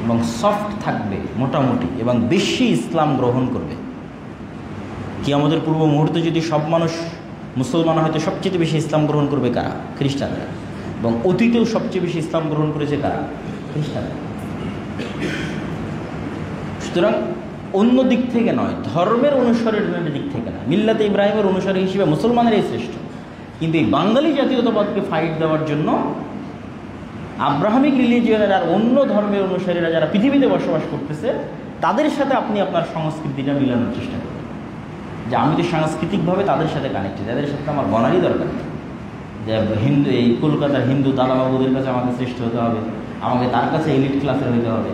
Speaker 1: এবং সফট থাকবে মোটামুটি, এবং বেশি ইসলাম গ্রহণ করবে। কিয়ামতের পূর্ব মুহূর্তে যদি সব মানুষ মুসলমান হয়তো সবচেয়ে বেশি ইসলাম গ্রহণ করবে কারা? খ্রিস্টানরা। এবং অতীতেও সবচেয়ে বেশি ইসলাম গ্রহণ করেছে কারা? খ্রিস্টানরা। সুতরাং অন্য দিক থেকে নয়, ধর্মের অনুসারের দিক থেকে না, মিল্লাতে ইব্রাহিমের অনুসারী হিসেবে মুসলমানেরই শ্রেষ্ঠ। কিন্তু এই বাঙালি জাতীয়তাবাদকে ফাইট দেওয়ার জন্য আব্রাহামিক রিলিজিয়নের আর অন্য ধর্মের অনুসারীরা যারা পৃথিবীতে বসবাস করতেছে তাদের সাথে আপনি আপনার সংস্কৃতিটা মিলানোর চেষ্টা করবেন, যে আমি তো সাংস্কৃতিকভাবে তাদের সাথে কানেক্টেড, তাদের সাথে আমার গণারই দরকার নেই যে হিন্দু, এই কলকাতার হিন্দু দাদাবাবুদের কাছে আমাকে শ্রেষ্ঠ হতে হবে, আমাকে তার কাছে এলিট ক্লাসের হতে হবে।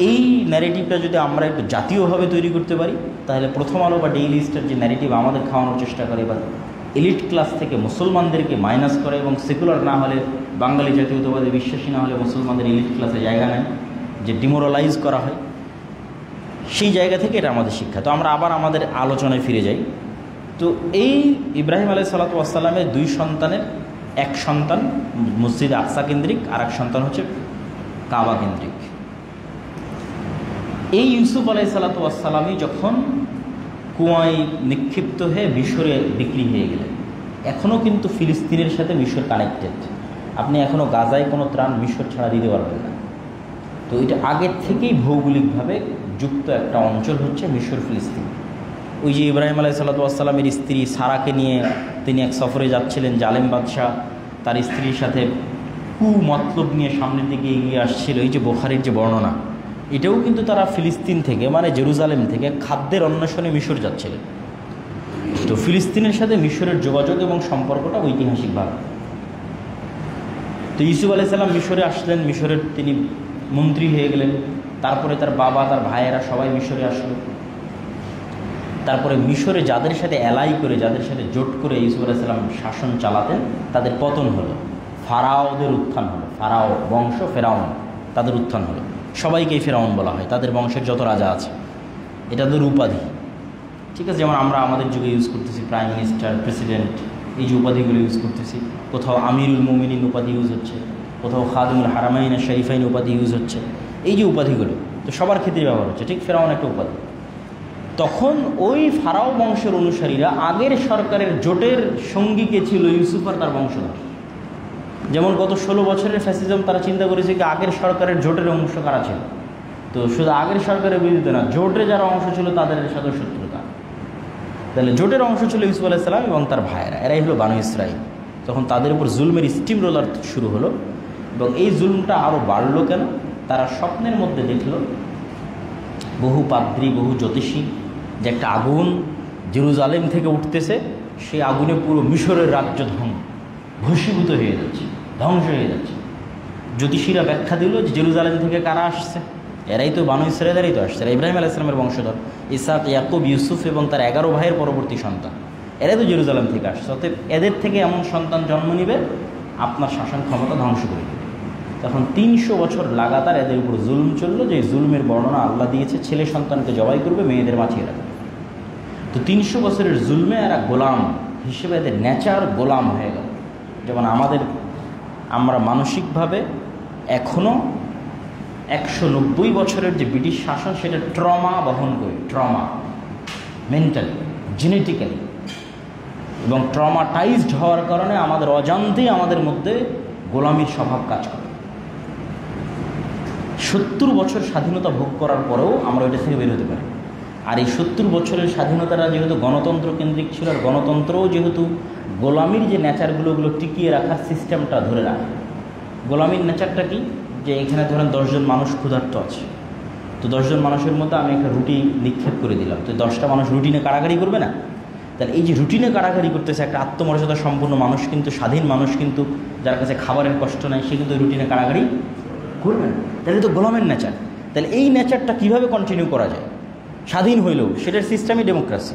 Speaker 1: এই ন্যারেটিভটা যদি আমরা একটু জাতীয়ভাবে তৈরি করতে পারি, তাহলে প্রথম আলো বা ডেইলি স্টার যে ন্যারেটিভ আমাদের খাওয়ানোর চেষ্টা করে বা এলিট ক্লাস থেকে মুসলমানদেরকে মাইনাস করে, এবং সেকুলার না হলে, বাঙালি জাতীয়তাবাদে বিশ্বাসী না হলে মুসলমানদের এলিট ক্লাসে জায়গা নেয়, যে ডিমোরালাইজ করা হয়, সেই জায়গা থেকে এটা আমাদের শিক্ষা। তো আমরা আবার আমাদের আলোচনায় ফিরে যাই। তো এই ইব্রাহিম আলাইহিস সালাতু ওয়াস সালামের দুই সন্তানের এক সন্তান মসজিদ আকসা কেন্দ্রিক, আর এক সন্তান হচ্ছে কাবা কেন্দ্রিক। এই ইউসুফ আলাইহিস সালাতু ওয়াস সালামই যখন কুয়ায় নিক্ষিপ্ত হয়ে মিশরে বিক্রি হয়ে গেলেন, এখনও কিন্তু ফিলিস্তিনের সাথে মিশর কানেক্টেড। আপনি এখনও গাজায় কোনো ত্রাণ মিশর ছাড়া দিতে পারবেন না। তো এটা আগের থেকেই ভৌগোলিকভাবে যুক্ত একটা অঞ্চল হচ্ছে মিশর, ফিলিস্তিন। ওই যে ইব্রাহিম আলাইহিস সালাতু ওয়াস সালামের স্ত্রী সারাকে নিয়ে তিনি এক সফরে যাচ্ছিলেন, জালেম বাদশাহ তার স্ত্রীর সাথে মতলব নিয়ে সামনের দিকে এগিয়ে আসছিল, এই যে বুখারীর যে বর্ণনা, এটাও কিন্তু তারা ফিলিস্তিন থেকে, মানে জেরুজালেম থেকে খাদ্যের অন্বেষণে মিশর যাচ্ছিলেন। তো ফিলিস্তিনের সাথে মিশরের যোগাযোগ এবং সম্পর্কটা ঐতিহাসিকভাবে। তো ইউসুফ আলাইহিস সালাম মিশরে আসলেন, মিশরের তিনি মন্ত্রী হয়ে গেলেন। তারপরে তার বাবা, তার ভাইয়েরা সবাই মিশরে আসলো। তারপরে মিশরে যাদের সাথে অ্যালাই করে, যাদের সাথে জোট করে ইউসুফ আলাইহিস সালাম শাসন চালাতেন, তাদের পতন হলো, ফারাওদের উত্থান হলো। ফারাও বংশ, ফেরাউন, তাদের উত্থান হলো। সবাইকেই ফেরাউন বলা হয়, তাদের বংশের যত রাজা আছে, এটা তাদের উপাধি। ঠিক আছে, যেমন আমরা আমাদের যুগে ইউজ করতেছি প্রাইম মিনিস্টার, প্রেসিডেন্ট, এই যে উপাধিগুলো ইউজ করতেছি। কোথাও আমিরুল মুমিনিন উপাধি ইউজ হচ্ছে, কোথাও খাদিমুল হারামাইন শরীফাইন উপাধি ইউজ হচ্ছে। এই যে উপাধিগুলো তো সবার ক্ষেত্রে ব্যবহার হচ্ছে। ঠিক ফেরাউন একটা উপাধি। তখন ওই ফারাও বংশের অনুসারীরা আগের সরকারের জোটের সঙ্গীকে ছিল ইউসুফ আর তার বংশধর। যেমন গত 16 বছরের ফ্যাসিজম, তারা চিন্তা করেছে কি আগের সরকারের জোটের অংশ কারা ছিল। তো শুধু আগের সরকারের বিরুদ্ধে না, জোটের যারা অংশ ছিল তাদের সাথে শত্রুতা। তাহলে জোটের অংশ ছিল ইউসুফ আলাইহিস সালাম এবং তার ভাইয়েরা, এরাই হলো বানু ইসরাইল। তখন তাদের উপর জুলমের স্টিম রোলার শুরু হলো, এবং এই জুলমটা আরও বাড়লো কেন? তারা স্বপ্নের মধ্যে দেখল বহু পাদ্রী, বহু জ্যোতিষী, যে একটা আগুন জেরুজালেম থেকে উঠতেছে, সেই আগুনে পুরো মিশরের রাজ্য ভস্মীভূত হয়ে যাচ্ছে, ধ্বংস হয়ে যাচ্ছে। জ্যোতিষীরা ব্যাখ্যা দিল যে জেরুজালেম থেকে কারা আসছে, এরাই তো বানু ইসরায়েলেরই তো আসছে, ইব্রাহিম আলাইহিস সালামের বংশধর, ইসহাক, ইয়াকুব, ইউসুফ এবং তার 11 ভাইয়ের পরবর্তী সন্তান, এরাই তো জেরুজালেম থেকে আসছে। অতএব এদের থেকে এমন সন্তান জন্ম নিবে আপনার শাসন ক্ষমতা ধ্বংস করে দেবে। তখন 300 বছর লাগাতার এদের উপর জুলুম চললো, যে জুলুমের বর্ণনা আল্লাহ দিয়েছে, ছেলে সন্তানকে জবাই করবে, মেয়েদের বাঁচিয়ে রাখবে। তো 300 বছরের জুলমে এরা গোলাম হিসেবে, এদের নেচার গোলাম হয়ে গেল। যেমন আমরা মানসিকভাবে এখনও 190 বছরের যে ব্রিটিশ শাসন, সেটা ট্রমা বহন করি, ট্রমা মেন্টালি, জেনেটিক্যালি, এবং ট্রমাটাইজড হওয়ার কারণে আমাদের অজান্তেই আমাদের মধ্যে গোলামির স্বভাব কাজ করে। 70 বছর স্বাধীনতা ভোগ করার পরেও আমরা ওইটা থেকে বের হতে পারি। আর এই 70 বছরের স্বাধীনতাটা যেহেতু গণতন্ত্র কেন্দ্রিক ছিল, আর গণতন্ত্রও যেহেতু গোলামির যে নেচারগুলো টিকিয়ে রাখার সিস্টেমটা ধরে রাখে। গোলামির নেচারটা কি, যে এখানে ধরেন 10 জন মানুষ ক্ষুধার্ত আছে, তো 10 জন মানুষের মধ্যে আমি একটা রুটি নিক্ষেপ করে দিলাম, তো 10টা মানুষ রুটিনে কাড়াকাড়ি করবে না? তাহলে এই যে রুটিনে কাড়াকাড়ি করতেছে একটা আত্মমর্যাদা সম্পন্ন মানুষ, কিন্তু স্বাধীন মানুষ, কিন্তু যার কাছে খাবারের কষ্ট নাই, সে কিন্তু রুটিনে কাড়াকাড়ি করবে না। তাহলে তো গোলামের নেচার। তাহলে এই নেচারটা কীভাবে কন্টিনিউ করা যায় স্বাধীন হইলেও? সেটার সিস্টেমই ডেমোক্রেসি।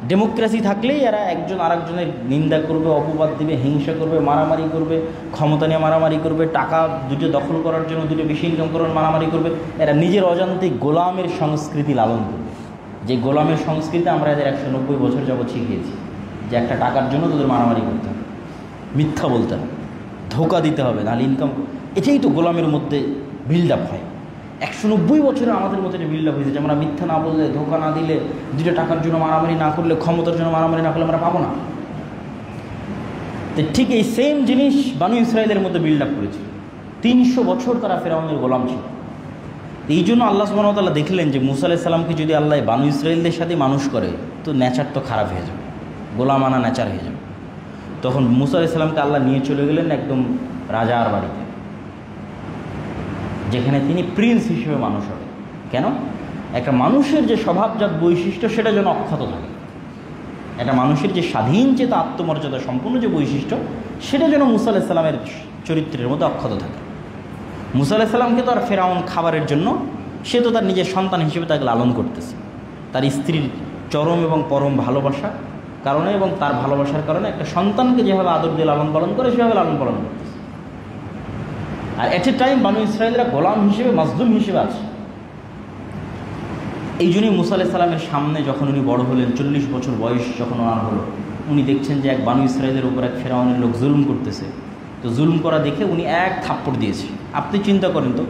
Speaker 1: ডেমোক্রেসি থাকলেই এরা একজন আরেকজনের নিন্দা করবে, অপবাদ দিবে, হিংসা করবে, মারামারি করবে, ক্ষমতা নিয়ে মারামারি করবে, টাকা দুটো দখল করার জন্য দুটো বেশি ইনকাম করার মারামারি করবে। এরা নিজের অজান্তে গোলামের সংস্কৃতি লালন করবে, যে গোলামের সংস্কৃতি আমরা এদের 190 বছর যাবৎ শিখিয়েছি, যে একটা টাকার জন্য তোদের মারামারি করতে হবে, মিথ্যা বলতে হবে, ধোঁকা দিতে হবে, নাহলে ইনকাম। এটাই তো গোলামের মধ্যে বিল্ড আপ হয়। 190 বছরে আমাদের মধ্যে বিল্ড আপ হয়েছে যে আমরা মিথ্যা না বললে, ধোঁকা না দিলে, দুটো টাকার জন্য মারামারি না করলে, ক্ষমতার জন্য মারামারি না করলে আমরা পাবো না। তো ঠিক এই সেম জিনিস বানু ইসরায়েলের মধ্যে বিল্ড আপ করেছিল। 300 বছর তারা ফেরাউনের গোলাম ছিল। এই জন্য আল্লাহ সুবহানাহু ওয়া তাআলা দেখলেন যে মুসা আলাইহিস সালামকে যদি আল্লাহ বানু ইসরায়েলদের সাথে মানুষ করে, তো নেচার তো খারাপ হয়ে যাবে, গোলামানা নেচার হয়ে যাবে। তখন মুসা আলাইহিস সালামকে আল্লাহ নিয়ে চলে গেলেন একদম রাজার বাড়িতে, যেখানে তিনি প্রিন্স হিসেবে মানুষ হবে। কেন? একটা মানুষের যে স্বভাবজাত বৈশিষ্ট্য সেটা যেন অক্ষত থাকে, একটা মানুষের যে স্বাধীন চেতা আত্মমর্যাদা সম্পূর্ণ যে বৈশিষ্ট্য, সেটা যেন মুসা আলাইহিস সালামের চরিত্রের মধ্যে অক্ষত থাকে। মুসা আলাইহিস সালামকে তো আর ফেরাউন খাবারের জন্য, সে তো তার নিজের সন্তান হিসেবে তাকে লালন করতেছে, তার স্ত্রীর চরম এবং পরম ভালোবাসা কারণে, এবং তার ভালোবাসার কারণে একটা সন্তানকে যেভাবে আদর দিয়ে লালন পালন করে, সেভাবে লালন পালন করতেছে। আর এট এ টাইম বানু ইসরায়েলরা গোলাম হিসেবে, মাজলুম হিসেবে আছে। এই জন্যই মুসা আলাইহিস সালামের সামনে যখন উনি বড় হলেন, 40 বছর বয়স যখন ওনার হলো, উনি দেখছেন যে এক বানু ইসরায়েলের উপর এক ফেরাউনের লোক জুলুম করতেছে। তো জুলুম করা দেখে উনি এক থাপ্পড় দিয়েছে। আপনি চিন্তা করেন তো,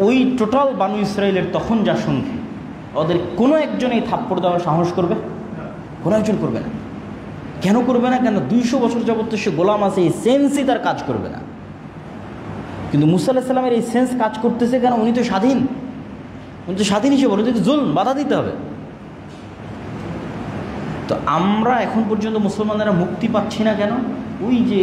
Speaker 1: ওই টোটাল বানু ইসরায়েলের তখন যা সংখ্যা, ওদের কোনো একজন এই থাপ্পড় দেওয়ার সাহস করবে? কোনো একজন করবে না। কেন করবে না? কেন? 200 বছর যাবত সে গোলাম আছে, এই সেন্সই তার কাজ করবে না। কিন্তু মুসা আলাইহিস সালামের এই সেন্স কাজ করতেছে কেন? উনি তো স্বাধীন, উনি তো স্বাধীন হিসেবে, উনি তো জুলম বাধা দিতে হবে। তো আমরা এখন পর্যন্ত মুসলমানেরা মুক্তি পাচ্ছি না কেন? ওই যে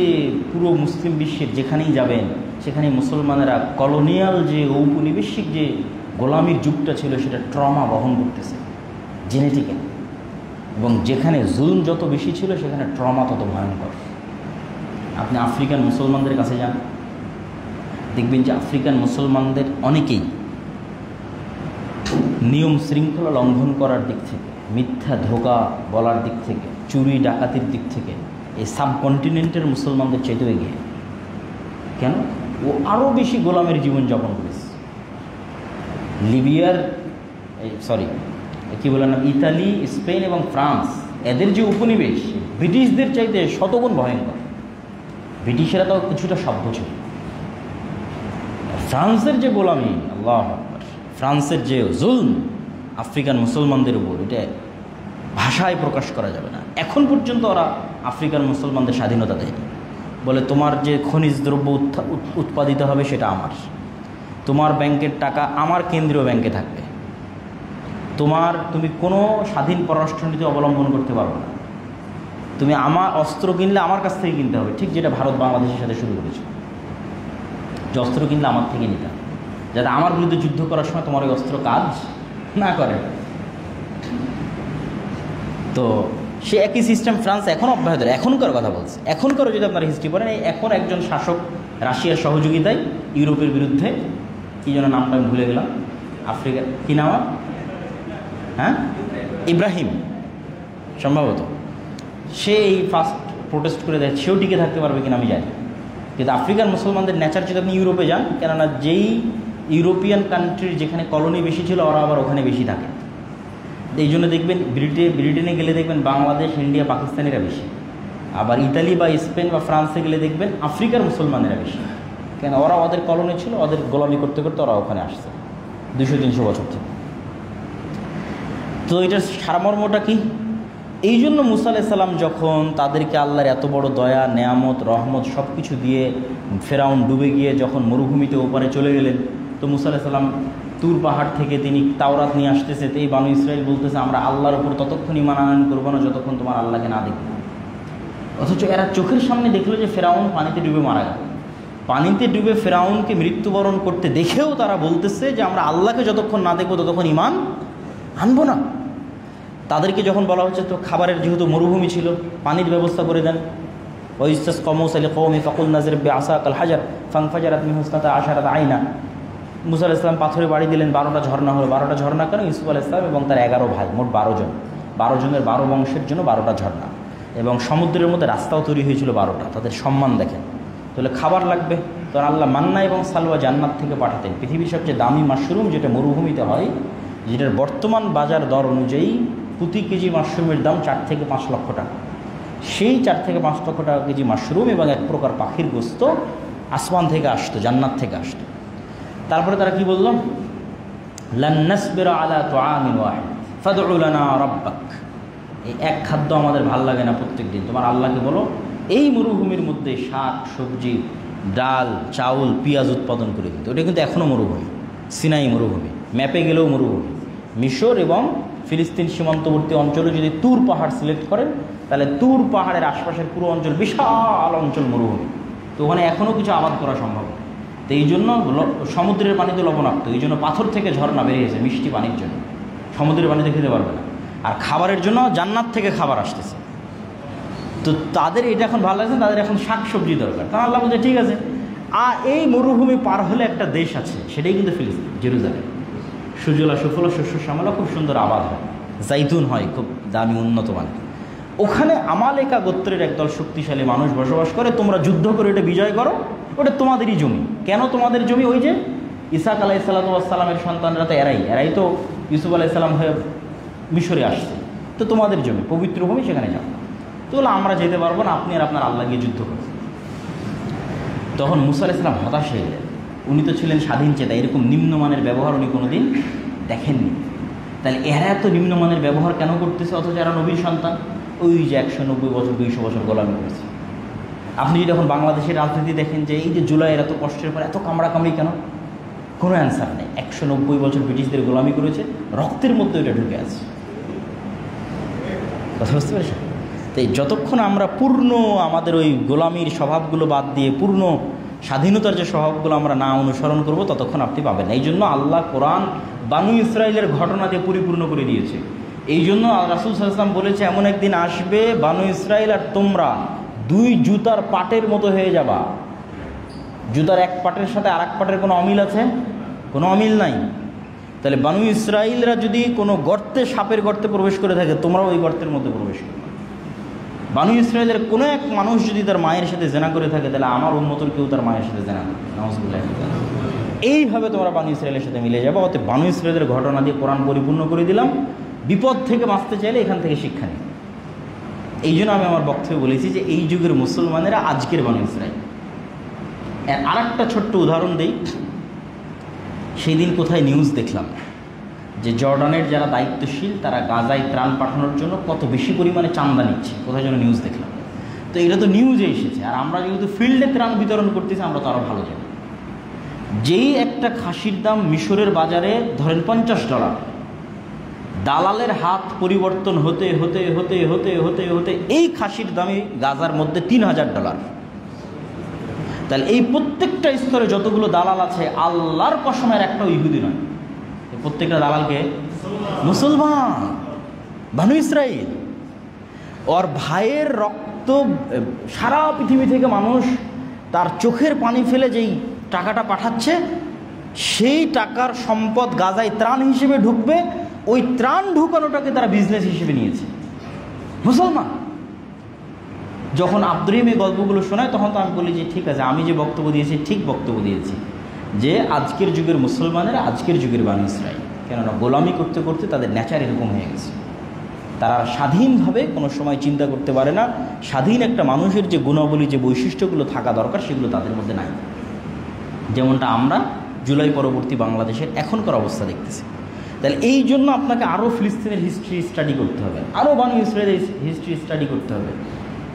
Speaker 1: পুরো মুসলিম বিশ্বের যেখানেই যাবেন, সেখানে মুসলমানেরা কলোনিয়াল যে ঔপনিবেশিক যে গোলামির যুগটা ছিল, সেটা ট্রমা বহন করতেছে জেনেটিক্যালি। এবং যেখানে জুলম যত বেশি ছিল, সেখানে ট্রমা তত ভয়ঙ্কর। আপনি আফ্রিকান মুসলমানদের কাছে যান, দেখবেন যে আফ্রিকান মুসলমানদের অনেকেই নিয়ম শৃঙ্খলা লঙ্ঘন করার দিক থেকে, মিথ্যা ধোঁকা বলার দিক থেকে, চুরি ডাকাতির দিক থেকে এই সাবকন্টিনেন্টের মুসলমানদের চাইতে এগিয়ে। কেন? ও আরও বেশি গোলামের জীবনযাপন করেছে। লিবিয়ার ইতালি, স্পেন এবং ফ্রান্স, এদের যে উপনিবেশ ব্রিটিশদের চাইতে শতগুণ ভয়ঙ্কর। ব্রিটিশেরা তো কিছুটা সভ্য ছিল। ফ্রান্সের যে গোলামি, আল্লাহু আকবার, ফ্রান্সের যে জুলম আফ্রিকান মুসলমানদের উপর, এটা ভাষায় প্রকাশ করা যাবে না। এখন পর্যন্ত ওরা আফ্রিকান মুসলমানদের স্বাধীনতা দেয়নি। বলে তোমার যে খনিজ দ্রব্য উৎপাদিত হবে সেটা আমার, তোমার ব্যাংকের টাকা আমার কেন্দ্রীয় ব্যাংকে থাকবে, তুমি কোনো স্বাধীন পররাষ্ট্রনীতি অবলম্বন করতে পারবে না, তুমি আমার অস্ত্র কিনলে আমার কাছ থেকে কিনতে হবে। ঠিক যেটা ভারত বাংলাদেশের সাথে শুরু করেছে, যে অস্ত্র কিনলে আমার থেকে নিতে হবে, যাতে আমার বিরুদ্ধে যুদ্ধ করার সময় তোমার ওই অস্ত্র কাজ না করে। তো সে একই সিস্টেম ফ্রান্স এখন অব্যাহত, এখনকার কথা বলছে। এখনকারও যদি আপনারা হিস্ট্রি পড়েন, এখন একজন শাসক রাশিয়ার সহযোগিতায় ইউরোপের বিরুদ্ধে, কী যেন নামটা আমি ভুলে গেলাম, আফ্রিকার কী নাম, হ্যাঁ ইব্রাহিম সম্ভবত, সে এই ফার্স্ট প্রোটেস্ট করে দেয়। সেও টিকে থাকতে পারবে কিনা আমি জানি, কিন্তু আফ্রিকার মুসলমানদের নেচার যদি আপনি ইউরোপে যান, কেননা যেই ইউরোপিয়ান কান্ট্রির যেখানে কলোনি বেশি ছিল ওরা আবার ওখানে বেশি থাকে। এই জন্য দেখবেন ব্রিটেনে গেলে দেখবেন বাংলাদেশ, ইন্ডিয়া, পাকিস্তানিরা বেশি। আবার ইতালি বা স্পেন বা ফ্রান্সে গেলে দেখবেন আফ্রিকার মুসলমানেরা বেশি, কেন ওরা ওদের কলোনি ছিল, ওদের গোলামি করতে করতে ওরা ওখানে আসছে 200-300 বছর থেকে। তো এটার সারমর্মটা কি? এই জন্য মুসা আলাইহিস সালাম যখন তাদেরকে আল্লাহর এত বড় দয়া, নেয়ামত, রহমত সব কিছু দিয়ে ফেরাউন ডুবে গিয়ে যখন মরুভূমিতে ওপারে চলে গেলেন, তো মুসা আলাইহিস সালাম তুর পাহাড় থেকে তিনি তাওরাত নিয়ে আসতেছে। তো এই বানু ইসরাইল বলতেছে, আমরা আল্লাহর ওপর ততক্ষণ ঈমান আনয়ন করবো না যতক্ষণ তোমার আল্লাহকে না দেখব। অথচ এরা চোখের সামনে দেখলো যে ফেরাউন পানিতে ডুবে মারা গেল। পানিতে ডুবে ফেরাউনকে মৃত্যুবরণ করতে দেখেও তারা বলতেছে যে আমরা আল্লাহকে যতক্ষণ না দেখবো ততক্ষণ ঈমান আনবো না। তাদেরকে যখন বলা হচ্ছে, তো খাবারের যেহেতু মরুভূমি ছিল, পানির ব্যবস্থা করে দেন। ওয়াইস্তাস কমুসা লিকওমি ফাকুল নাযির বিআসাকাল হাজার ফানফাজারাত মিনহু ইসনাতা আশারাত আইনা। মুসা আলাইহিস সালাম পাথরে বাড়ি দিলেন, 12টা ঝর্ণা হলো। 12টা ঝর্ণা কেন? ইউসুফ আলাইহিস সালাম এবং তার 11 ভাই, মোট 12 জন, 12 জনের 12 বংশের জন্য 12টা ঝর্ণা। এবং সমুদ্রের মধ্যে রাস্তাও তৈরি হয়েছিল 12টা। তাদের সম্মান দেখেন। তাহলে খাবার লাগবে, তো আল্লাহ মান্না এবং সালওয়া জান্নাত থেকে পাঠাতেন। পৃথিবীর সবচেয়ে দামি মাশরুম যেটা মরুভূমিতে হয়, যেটার বর্তমান বাজার দর অনুযায়ী প্রতি কেজি মাশরুমের দাম 4 থেকে 5 লক্ষ টাকা। সেই 4 থেকে 5 লক্ষ টাকা কেজি মাশরুম এবং এক প্রকার পাখির গোস্ত আসমান থেকে আসতো, জান্নাত থেকে আসতো। তারপরে তারা কি বলল? লান নাসবিরা আলা তুআমিন ওয়াহিদ ফাদউ লানা রাব্বাক। এই এক খাদ্য আমাদের ভাল লাগে না প্রত্যেক দিন, তোমার আল্লাহকে বলো এই মরুভূমির মধ্যে শাক সবজি, ডাল, চাউল, পেঁয়াজ উৎপাদন করে দিতে। ওটা কিন্তু এখনও মরুভূমি, সিনাই মরুভূমি, ম্যাপে গেলেও মরুভূমি। মিশর এবং ফিলিস্তিন সীমান্তবর্তী অঞ্চলে যদি তুর পাহাড় সিলেক্ট করেন, তাহলে তুর পাহাড়ের আশপাশের পুরো অঞ্চল বিশাল অঞ্চল মরুভূমি। তো ওখানে এখনও কিছু আবাদ করা সম্ভব। তো এই জন্য সমুদ্রের পানিতে লবণাক্ত, এই জন্য পাথর থেকে ঝর্ণা বেরিয়েছে মিষ্টি পানির জন্য, সমুদ্রের পানিতে খেতে পারবে না। আর খাবারের জন্য জান্নাত থেকে খাবার আসতেছে। তো তাদের এটা এখন ভালো লাগছে, তাদের এখন শাক সবজি দরকার। তা আল্লাহ বলছে ঠিক আছে। আর এই মরুভূমি পার হলে একটা দেশ আছে, সেটাই কিন্তু ফিলিস্তিন, জেরুজালেম। সুজলা সুফলা শস্য শ্যামলা, খুব সুন্দর আবাদ হয়, জাইতুন হয় খুব দামি উন্নত মানের। ওখানে আমালেকা গোত্রের একদল শক্তিশালী মানুষ বসবাস করে। তোমরা যুদ্ধ করে এটা বিজয় করো, ওটা তোমাদেরই জমি। কেন তোমাদের জমি? ওই যে ইসাক আলাইহিস সালামের সন্তানরা তো এরাই তো ইউসুফ আলাইহিস সালাম হয়ে মিশরে আসছে। তো তোমাদের জমি, পবিত্র ভূমি, সেখানে যাও। তো বলে আমরা যেতে পারবো না, আপনি আর আপনার আল্লাহ গিয়ে যুদ্ধ করেন। তখন মুসা আলাইহিস সালাম হতাশ হয়ে গেলেন। উনি তো ছিলেন স্বাধীন চেতা, এরকম নিম্নমানের ব্যবহার উনি কোনোদিন দেখেননি। তাহলে এরা এত নিম্নমানের ব্যবহার কেন করতেছে? অথচ এরা নবীর সন্তান। ওই যে 190 বছর 200 বছর গোলামি করেছে। আপনি যদি এখন বাংলাদেশের রাজনীতি দেখেন, যে এই যে জুলাইয়ের এত কষ্টের পর এত কামড়াকামড়ি কেন? কোনো অ্যান্সার নেই। 190 বছর ব্রিটিশদের গোলামি করেছে, রক্তের মধ্যে ওইটা ঢুকে আছে। কথা বুঝতে পেরেছেন? তাই যতক্ষণ আমরা পূর্ণ আমাদের ওই গোলামির স্বভাবগুলো বাদ দিয়ে পূর্ণ স্বাধীনতার যে স্বভাবগুলো আমরা না অনুসরণ করব, ততক্ষণ আপনি পাবেন না। এই জন্য আল্লাহ কোরআন বানু ইসরাইলের ঘটনা দিয়ে পরিপূর্ণ করে দিয়েছে। এই জন্য রাসূল সাল্লাল্লাহু আলাইহি ওয়াসাল্লাম বলেছে, এমন একদিন আসবে বানু ইসরাইল আর তোমরা 2 জুতার পাটের মতো হয়ে যাবা। জুতার এক পাটের সাথে আর এক পাটের কোনো অমিল আছে? কোনো অমিল নাই। তাহলে বানু ইসরাইলরা যদি কোনো গর্তে, সাপের গর্তে প্রবেশ করে থাকে, তোমরাও ওই গর্তের মধ্যে প্রবেশ করবে। বানু ইসরাইলের কোনো এক মানুষ যদি তার মায়ের সাথে জেনা করে থাকে, তাহলে আমার উম্মতের কেউ তার মায়ের সাথে জেনা করে। নাউযুবিল্লাহ। এইভাবে তোমরা বানু ইসরাইলের সাথে মিলে যাবে। অতএব বানু ইসরাইলের ঘটনা দিয়ে কোরআন পরিপূর্ণ করে দিলাম। বিপদ থেকে বাঁচতে চাইলে এখান থেকে শিক্ষা নিই। এই জন্য আমি আমার বক্তব্যে বলেছি যে এই যুগের মুসলমানেরা আজকের বানু ইসরাইল। আর একটা ছোট্ট উদাহরণ দিই। সেই দিন কোথায় নিউজ দেখলাম যে জর্ডানের যারা দায়িত্বশীল তারা গাজায় ত্রাণ পাঠানোর জন্য কত বেশি পরিমাণে চাঁদা নিচ্ছে, কোথায় যেন নিউজ দেখলাম। তো এটা তো নিউজে এসেছে, আর আমরা যেহেতু ফিল্ডে ত্রাণ বিতরণ করতেছি, আমরা তো আরও ভালো জানি। যেই একটা খাসির দাম মিশরের বাজারে ধরেন $50, দালালের হাত পরিবর্তন হতে হতে হতে হতে হতে হতে এই খাসির দামে গাজার মধ্যে $3000। তাহলে এই প্রত্যেকটা স্তরে যতগুলো দালাল আছে, আল্লাহর কসমের একটা ইহুদি নয়। প্রত্যেকটা দালালকে মুসলমান, বানু ইসরাইল। ওর ভাইয়ের রক্ত সারা পৃথিবী থেকে মানুষ তার চোখের পানি ফেলে যেই টাকাটা পাঠাচ্ছে, সেই টাকার সম্পদ গাজায় ত্রাণ হিসেবে ঢুকবে, ওই ত্রাণ ঢুকানোটাকে তারা বিজনেস হিসেবে নিয়েছে মুসলমান। যখন আব্দুর রহিম এই গল্পগুলো শোনায় তখন তো আমি বলি যে ঠিক আছে, আমি যে বক্তব্য দিয়েছি ঠিক বক্তব্য দিয়েছি, যে আজকের যুগের মুসলমানেরা আজকের যুগের বানি ইসরাইল, কেননা গোলামি করতে করতে তাদের নেচার এরকম হয়ে গেছে। তারা স্বাধীনভাবে কোনো সময় চিন্তা করতে পারে না, স্বাধীন একটা মানুষের যে গুণাবলী, যে বৈশিষ্ট্যগুলো থাকা দরকার সেগুলো তাদের মধ্যে নাই। যেমনটা আমরা জুলাই পরবর্তী বাংলাদেশের এখনকার অবস্থা দেখতেছি। তাহলে এই জন্য আপনাকে আরও ফিলিস্তিনের হিস্ট্রি স্টাডি করতে হবে, আরও বানি ইসরায়েলের হিস্ট্রি স্টাডি করতে হবে।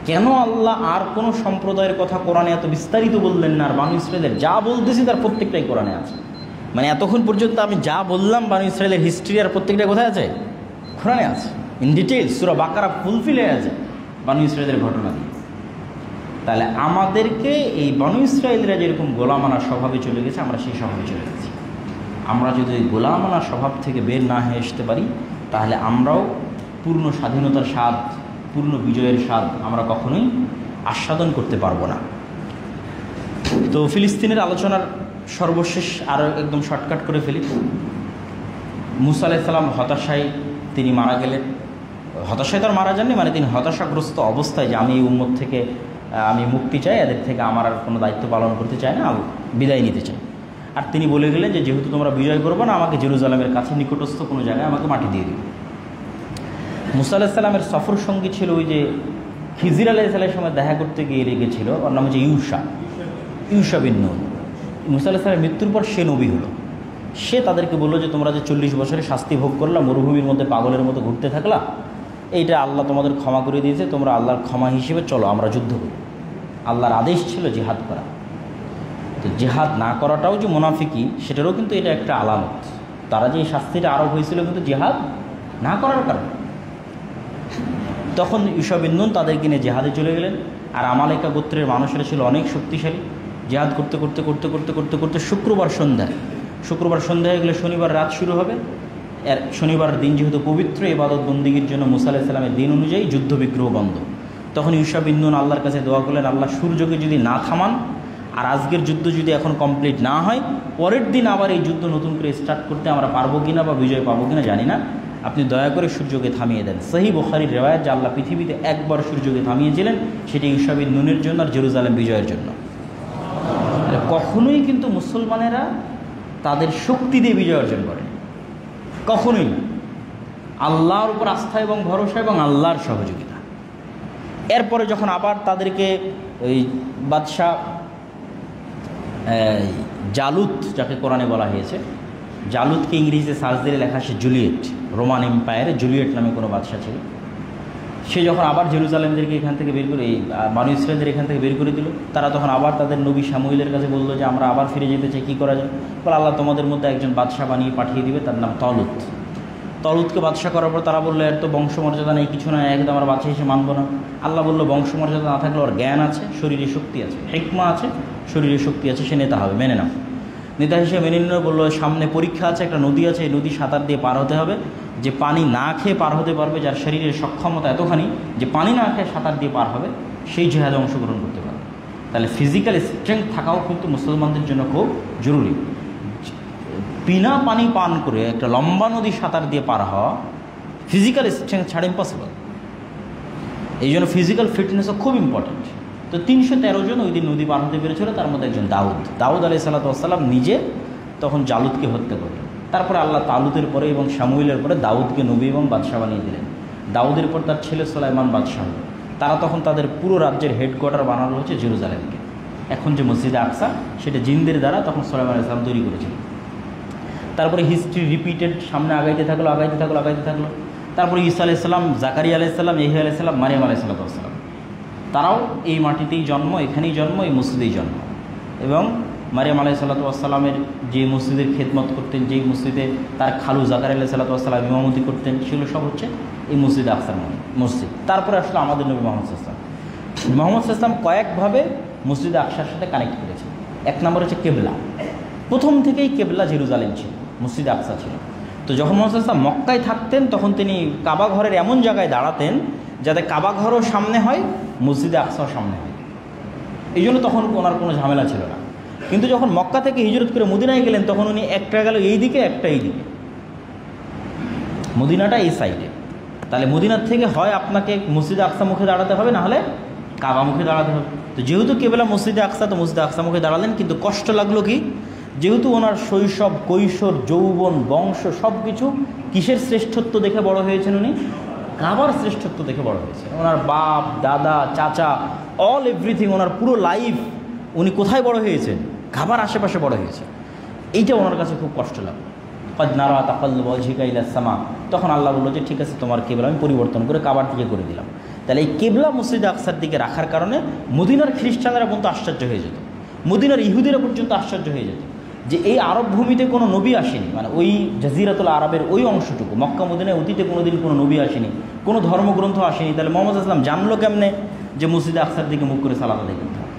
Speaker 1: কেন আল্লাহ আর কোনো সম্প্রদায়ের কথা কোরআনে এত বিস্তারিত বললেন না, আর বানি ইসরায়েলের যা বলতেছি তার প্রত্যেকটাই কোরআনে আছে। মানে এতক্ষণ পর্যন্ত আমি যা বললাম বানি ইসরায়েলের হিস্ট্রি, আর প্রত্যেকটা কোথায় আছে? কোরআনে আছে, in details. Surah Baqarah fulfil হয়ে আছে বানি ইসরায়েলের ঘটনা দিয়ে। তাহলে আমাদেরকে এই বানি ইসরায়েলরা যেরকম গোলামানা স্বভাবে চলে গেছে, আমরা সেই স্বভাবে চলে গেছি। আমরা যদি ওই গোলামানা স্বভাব থেকে বের না হয়ে আসতে পারি, তাহলে আমরাও পূর্ণ স্বাধীনতার স্বাদ, পূর্ণ বিজয়ের স্বাদ আমরা কখনোই আস্বাদন করতে পারবো না। তো ফিলিস্তিনের আলোচনার সর্বশেষ আরও একদম শর্টকাট করে ফেলি। মুসা আলাইহিস সালাম হতাশায় তিনি মারা গেলেন। হতাশায় তার মারা যাননি, মানে তিনি হতাশাগ্রস্ত অবস্থায় যে আমি এই উম্মত থেকে আমি মুক্তি চাই, এদের থেকে আমার আর কোনো দায়িত্ব পালন করতে চাই না, বিদায় নিতে চাই। আর তিনি বলে গেলেন যে যেহেতু তোমরা বিজয় করবে না, আমাকে জেরুজালেমের কাছে নিকটস্থ কোনো জায়গায় আমাকে মাটি দিয়ে দিও। মুসা আলাইহিস সালামের সফর সঙ্গী ছিল ওই যে খিজির আলাইহিস সালামের সময় দেখা করতে গিয়ে লেগেছিল, ওর নাম হচ্ছে ইউশা বিন নূন। মুসা আলাইহিস সালামের মৃত্যুর পর সে নবী হলো। সে তাদেরকে বললো যে তোমরা যে 40 বছরে শাস্তি ভোগ করলা, মরুভূমির মধ্যে পাগলের মতো ঘুরতে থাকলা, এইটা আল্লাহ তোমাদের ক্ষমা করে দিয়েছে, তোমরা আল্লাহর ক্ষমা হিসেবে চলো আমরা যুদ্ধ করি। আল্লাহর আদেশ ছিল জিহাদ করা। তো জিহাদ না করাটাও যে মুনাফিকি, সেটারও কিন্তু এটা একটা আলামত। তারা যে শাস্তিটা আরোপ হয়েছিল কিন্তু জিহাদ না করার কারণে। তখন ইউশা বিন নূন তাদেরকে নিয়ে জিহাদে চলে গেলেন। আর আমালেকা গোত্রের মানুষেরা ছিল অনেক শক্তিশালী। জিহাদ করতে করতে করতে করতে করতে করতে শুক্রবার সন্ধ্যা হয়ে গেলে শনিবার রাত শুরু হবে। এর শনিবার দিন যেহেতু পবিত্র ইবাদত বন্দিগির জন্য মুসা আলাইহিস সালামের দিন অনুযায়ী যুদ্ধ বিগ্রহ বন্ধ। তখন ইউশা বিন নূন আল্লাহর কাছে দোয়া করলেন, আল্লাহ সূর্যকে যদি না থামান, আর আজকের যুদ্ধ যদি এখন কমপ্লিট না হয়, পরের দিন আবার এই যুদ্ধ নতুন করে স্টার্ট করতে আমরা পারবো কিনা বা বিজয় পাবো কিনা জানি না, আপনি দয়া করে সূর্যকে থামিয়ে দেন। সহিহ বুখারীর রিওয়ায়াত যে আল্লাহ পৃথিবীতে একবার সূর্যকে থামিয়েছিলেন, সেটি ইউশা বিন নূনের জন্য আর জেরুজালেম বিজয়ের জন্য। কখনোই কিন্তু মুসলমানেরা তাদের শক্তি দিয়ে বিজয় অর্জন করে, কখনোই। আল্লাহর উপর আস্থা এবং ভরসা এবং আল্লাহর সহযোগিতা। এরপরে যখন আবার তাদেরকে ওই বাদশাহ জালুত, যাকে কোরআনে বলা হয়েছে, জালুতকে ইংরেজিতে সার্চ দিলে লেখা আসে জুলিয়েট। রোমান এম্পায়ারে জুলিয়েট নামে কোনো বাদশাহ ছিল। সে যখন আবার জেরুজালেমদেরকে এখান থেকে বের করে, এই বানু ইসরায়েলদের এখান থেকে বের করে দিল, তারা তখন আবার তাদের নবী শামুয়েলের কাছে বললো যে আমরা আবার ফিরে যেতে চাই, কী করা যায়? বলে আল্লাহ তোমাদের মধ্যে একজন বাদশাহ বানিয়ে পাঠিয়ে দিবে, তার নাম তলুতকে বাদশাহ করার পর তারা বললো এর তো বংশমর্যাদা নেই, কিছু না, একদম আমরা বাদশাহ হিসেবে মানবো না। আল্লাহ বললো বংশমর্যাদা না থাকলে ওর জ্ঞান আছে, শরীরে শক্তি আছে, হিকমা আছে, শরীরে শক্তি আছে, সে নেতা হবে, মেনে নাও। নেতা হিসেবে মেনে নিল। বললো সামনে পরীক্ষা আছে, একটা নদী আছে, এই নদী সাঁতার দিয়ে পার হতে হবে। যে পানি না খেয়ে পার হতে পারবে, যার শরীরের সক্ষমতা এতখানি যে পানি না খেয়ে সাঁতার দিয়ে পার হবে, সেই জিহাদে অংশগ্রহণ করতে পারবে। তাহলে ফিজিক্যাল স্ট্রেংথ থাকাও কিন্তু মুসলমানদের জন্য খুব জরুরি। বিনা পানি পান করে একটা লম্বা নদী সাঁতার দিয়ে পার হওয়া ফিজিক্যাল স্ট্রেংথ ছাড়া ইম্পসিবল। এই জন্য ফিজিক্যাল ফিটনেসও খুব ইম্পর্টেন্ট। তো 313 জন ওই দিন নদী পার হতে পেরেছিল, তার মধ্যে একজন দাউদ আলাইহিস সালাম নিজে তখন জালুতকে হত্যা করলেন। তারপরে আল্লাহ তালুতের পরে এবং শামুয়েলের পরে দাউদকে নবী এবং বাদশাহ বানিয়ে দিলেন। দাউদের পর তার ছেলে সুলাইমান বাদশাহ হল। তারা তখন তাদের পুরো রাজ্যের হেডকোয়ার্টার বানানো হচ্ছে জেরুজালেমকে। এখন যে মসজিদে আকসা, সেটা জিনদের দ্বারা তখন সুলাইমান আলাইহিস সালাম তৈরি করেছিলেন। তারপরে হিস্ট্রি রিপিটেড, সামনে আগাইতে থাকলো। তারপরে ঈসা আলাইহিস সালাম, জাকারিয়া আলাইহিস সালাম, ইয়াহইয়া আলাইহিস সালাম, মারিয়াম আলাইহিস সালাম, তারাও এই মাটিতেই জন্ম, এখানেই জন্ম, এই মসজিদেই জন্ম। এবং মারিয়াম আলাইহিস সালামের যে মসজিদের খেদমত করতেন, যেই মসজিদে তার খালু জাকারিয়া আলাইহিস সালাম ইমামতি করতেন, সেগুলো সব হচ্ছে এই মসজিদে আকসার মসজিদ। তারপরে আসলে আমাদের নবী মুহাম্মদ সাল্লাল্লাহু আলাইহি ওয়াসাল্লাম কয়েকভাবে মসজিদে আকসার সাথে কানেক্ট করেছেন। এক নম্বর হচ্ছে কেবলা। প্রথম থেকেই কেবলা জেরুজালেম ছিল, মসজিদে আকসা ছিল। তো যখন মুহাম্মদ সাল্লাল্লাহু আলাইহি ওয়াসাল্লাম মক্কায় থাকতেন, তখন তিনি কাবা ঘরের এমন জায়গায় দাঁড়াতেন যাতে কাবা ঘরও সামনে হয়, মসজিদে আকসাও সামনে হয়। এই জন্য তখন ওনার কোনো ঝামেলা ছিল না। কিন্তু যখন মক্কা থেকে হিজরত করে মদিনায় গেলেন, তখন উনি একটা গেল এই দিকে, একটা এই দিকে, মদিনাটা এই সাইডে। তাহলে মদিনার থেকে হয় আপনাকে মসজিদে আকসা মুখে দাঁড়াতে হবে, না হলে কাবা মুখে দাঁড়াতে হবে। তো যেহেতু কেবলা মসজিদে আকসা, তো মসজিদে আকসা মুখে দাঁড়ালেন। কিন্তু কষ্ট লাগলো কি, যেহেতু ওনার শৈশব, কৈশোর, যৌবন, বংশ সব কিছু কিসের শ্রেষ্ঠত্ব দেখে বড় হয়েছেন উনি? কাবার শ্রেষ্ঠত্ব দেখে বড় হয়েছে। ওনার বাপ, দাদা, চাচা, অল এভরিথিং, ওনার পুরো লাইফ উনি কোথায় বড় হয়েছেন? কাবার আশেপাশে বড় হয়েছে। এইটা ওনার কাছে খুব কষ্ট লাগলো। কদ নারা তাকাল্লুবা ওয়াজহিকা ইলাস সামা, তখন আল্লাহ বলল যে ঠিক আছে, তোমার কেবলা আমি পরিবর্তন করে কাবার দিকে করে দিলাম। তাহলে এই কেবলা মসজিদে আকসার দিকে রাখার কারণে মদিনার খ্রিস্টানরা পর্যন্ত আশ্চর্য হয়ে যেত, মদিনার ইহুদিরা পর্যন্ত আশ্চর্য হয়ে যেত যে এই আরব ভূমিতে কোনো নবী আসেনি। মানে ওই জাজিরাতুল আরবের ওই অংশটুকু, মক্কা মদিনায় অতীতে কোনোদিন কোনো নবী আসেনি, কোনো ধর্মগ্রন্থ আসেনি। তাহলে মুহাম্মদ ইসলাম জানলো কেমনে যে মসজিদে আকসার দিকে মুখ করে সালাত আদায় করতে হবে?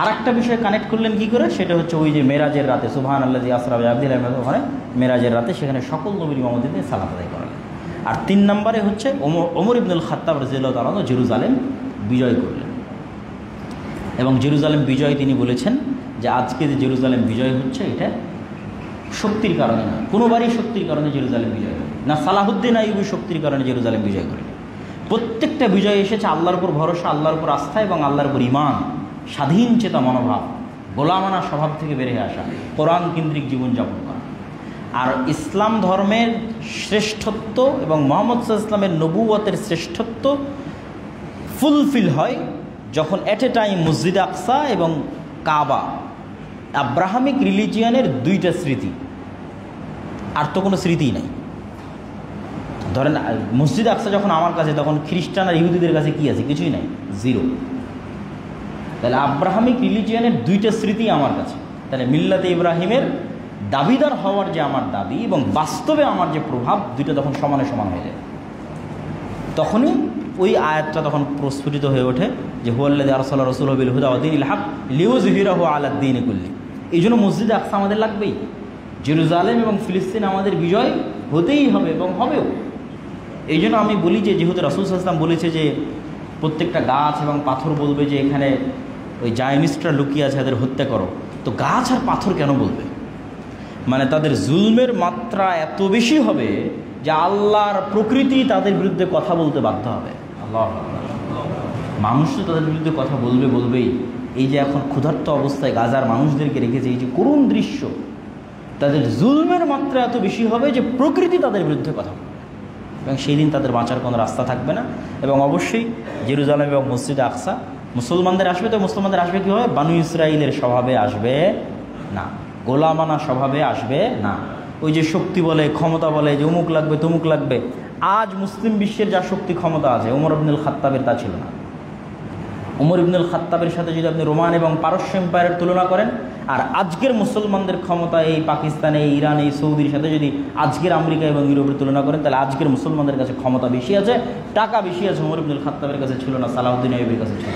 Speaker 1: আর একটা বিষয় কানেক্ট করলেন কী করে, সেটা হচ্ছে ওই যে মেরাজের রাতে, সুবহানাল্লাযী আসরা বিআবদিহি, ওখানে মেরাজের রাতে সেখানে সকল নবীর ইমামতিতে সালাত আদায় করালেন। আর 3 নম্বরে হচ্ছে ওমর ইবনুল খাত্তাব রাদিয়াল্লাহু তাআলা জেরুজালেম বিজয় করলেন। এবং জেরুজালেম বিজয় তিনি বলেছেন যে আজকে যে জেরুজালেম বিজয় হচ্ছে, এটা শক্তির কারণে না, কোনোবারই শক্তির কারণে জেরুজালেম বিজয় করে না। সালাহুদ্দিন আইয়ুবী শক্তির কারণে জেরুজালেম বিজয় করে। প্রত্যেকটা বিজয় এসেছে আল্লাহর উপর ভরসা, আল্লাহর উপর আস্থা এবং আল্লাহর উপর ঈমান, স্বাধীন চেতা মনোভাব, গোলামানা স্বভাব থেকে বেরিয়ে আসা, কোরআন কেন্দ্রিক জীবনযাপন করা। আর ইসলাম ধর্মের শ্রেষ্ঠত্ব এবং মুহাম্মদ সাল্লাল্লাহু আলাইহি ওয়াসাল্লামের নবুয়তের শ্রেষ্ঠত্ব ফুলফিল হয় যখন এট এ টাইম মসজিদে আকসা এবং কাবা, আব্রাহামিক রিলিজিয়ানের 2টা স্মৃতি, আর তো কোনো স্মৃতিই নাই। ধরেন মসজিদে আকসা যখন আমার কাছে, তখন খ্রিস্টান আর ইহুদিদের কাছে কী আছে? কিছুই নাই, জিরো। তাহলে আব্রাহামিক রিলিজিয়ানের 2টা স্মৃতি আমার কাছে। তাহলে মিল্লাতে ইব্রাহিমের দাবিদার হওয়ার যে আমার দাবি এবং বাস্তবে আমার যে প্রভাব, 2টা তখন সমানে সমান হয়ে যায়। তখনই ওই আয়াতটা তখন প্রস্ফুটিত হয়ে ওঠে যে হুয়াল্লাযী আরসালা রাসূলাহু বিল হুদা ওয়া দীনিল হক লিইয়ুযহিরাহু আলাদ দীনি কুল্লি। এই জন্য মসজিদে আকসা আমাদের লাগবেই। জেরুজালেম এবং ফিলিস্তিন আমাদের বিজয় হতেই হবে এবং হবেও। এই জন্য আমি বলি যে যেহেতু রাসূল সাল্লাল্লাহু আলাইহি ওয়াসাল্লাম বলেছে যে প্রত্যেকটা গাছ এবং পাথর বলবে যে এখানে ওই জায়নিস্টরা লুকিয়ে আছে, এদের হত্যা করো, তো গাছ আর পাথর কেন বলবে? মানে তাদের জুলমের মাত্রা এত বেশি হবে যে আল্লাহর প্রকৃতি তাদের বিরুদ্ধে কথা বলতে বাধ্য হবে। আল্লাহ, মানুষ তো তাদের বিরুদ্ধে কথা বলবেই। এই যে এখন ক্ষুধার্ত অবস্থায় গাজার মানুষদেরকে রেখেছে, এই যে করুণ দৃশ্য, তাদের জুলমের মাত্রা এত বেশি হবে যে প্রকৃতি তাদের বিরুদ্ধে কথা বলবে, এবং সেই দিন তাদের বাঁচার কোনো রাস্তা থাকবে না। এবং অবশ্যই জেরুজালেম এবং মসজিদে আকসা মুসলমানদের আসবে, তো মুসলমানদের আসবে কী হবে? বানু ইসরাইলের স্বভাবে আসবে না, গোলামানা স্বভাবে আসবে না। ওই যে শক্তি বলে, ক্ষমতা বলে যে অমুক লাগবে তমুক লাগবে। আজ মুসলিম বিশ্বের যা শক্তি ক্ষমতা আছে, ওমর ইবনুল খাত্তাবের তা ছিল না। ওমর ইবনুল খাত্তাবের সাথে যদি আপনি রোমান এবং পারস্য এম্পায়ারের তুলনা করেন, আর আজকের মুসলমানদের ক্ষমতা এই পাকিস্তানে, ইরানে, এই সৌদির সাথে যদি আজকের আমেরিকা এবং ইউরোপের তুলনা করেন, তাহলে আজকের মুসলমানদের কাছে ক্ষমতা বেশি আছে, টাকা বেশি আছে। ওমর ইবনুল খাত্তাবের কাছে ছিল না, সালাউদ্দিন আইয়ুবীর কাছে ছিল।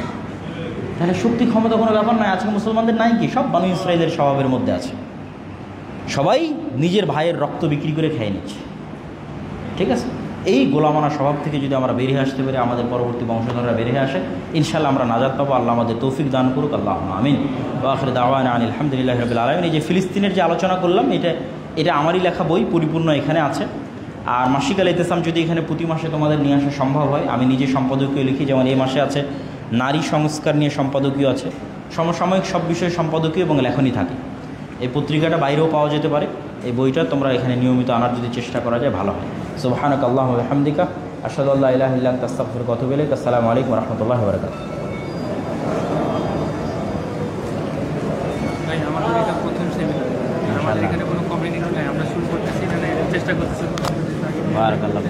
Speaker 1: তাহলে শক্তি ক্ষমতা কোনো ব্যাপার নয়। আজকে মুসলমানদের নাই কি? সব বানু ইসরাইলের স্বভাবের মধ্যে আছে। সবাই নিজের ভাইয়ের রক্ত বিক্রি করে খেয়ে নিচ্ছে। ঠিক আছে, এই গোলামানা স্বভাব থেকে যদি আমরা বেরিয়ে আসতে পারি, আমাদের পরবর্তী বংশধররা বেরিয়ে আসে, ইনশাআল্লাহ আমরা নাজাত পাবো। আল্লাহ আমাদের তৌফিক দান করুক। আল্লাহুম্মা আমিন। ওয়া আখিরু দাওয়ানা আনিল হামদুলিল্লাহি রাব্বিল আলামিন। এই যে ফিলিস্তিনের যে আলোচনা করলাম, এটা আমারই লেখা বই, পরিপূর্ণ এখানে আছে। আর মাসিক আল ইতিসাম যদি এখানে প্রতি মাসে তোমাদের নিয়ে আসা সম্ভব হয়, আমি নিজে সম্পাদকীয় লিখি। যেমন এই মাসে আছে নারী সংস্কার নিয়ে সম্পাদকীয় আছে, সমসাময়িক সব বিষয়ে সম্পাদকীয় এবং লেখনী থাকে। এই পত্রিকাটা বাইরেও পাওয়া যেতে পারে। এই বইটা তোমরা এখানে নিয়মিত আনার যদি চেষ্টা করা যায় ভালো হয়। সুবহানাকা আল্লাহুম্মা ওয়া বিহামদিকা আশহাদু আল্লা ইলাহা ইল্লা আনতা আস্তাগফিরুকা ওয়া আতুবু ইলাইক। আসসালামু আলাইকুম ওয়া রাহমাতুল্লাহি ওয়া বারাকাতুহু।
Speaker 2: ভাই, আমাদের এটা প্রথম সেমিনার, আমাদের এখানে কোনো কমিউনিটি নাই, আমরা শুরু করতেছি, চেষ্টা করতেছি।
Speaker 1: বারাকাল্লাহ।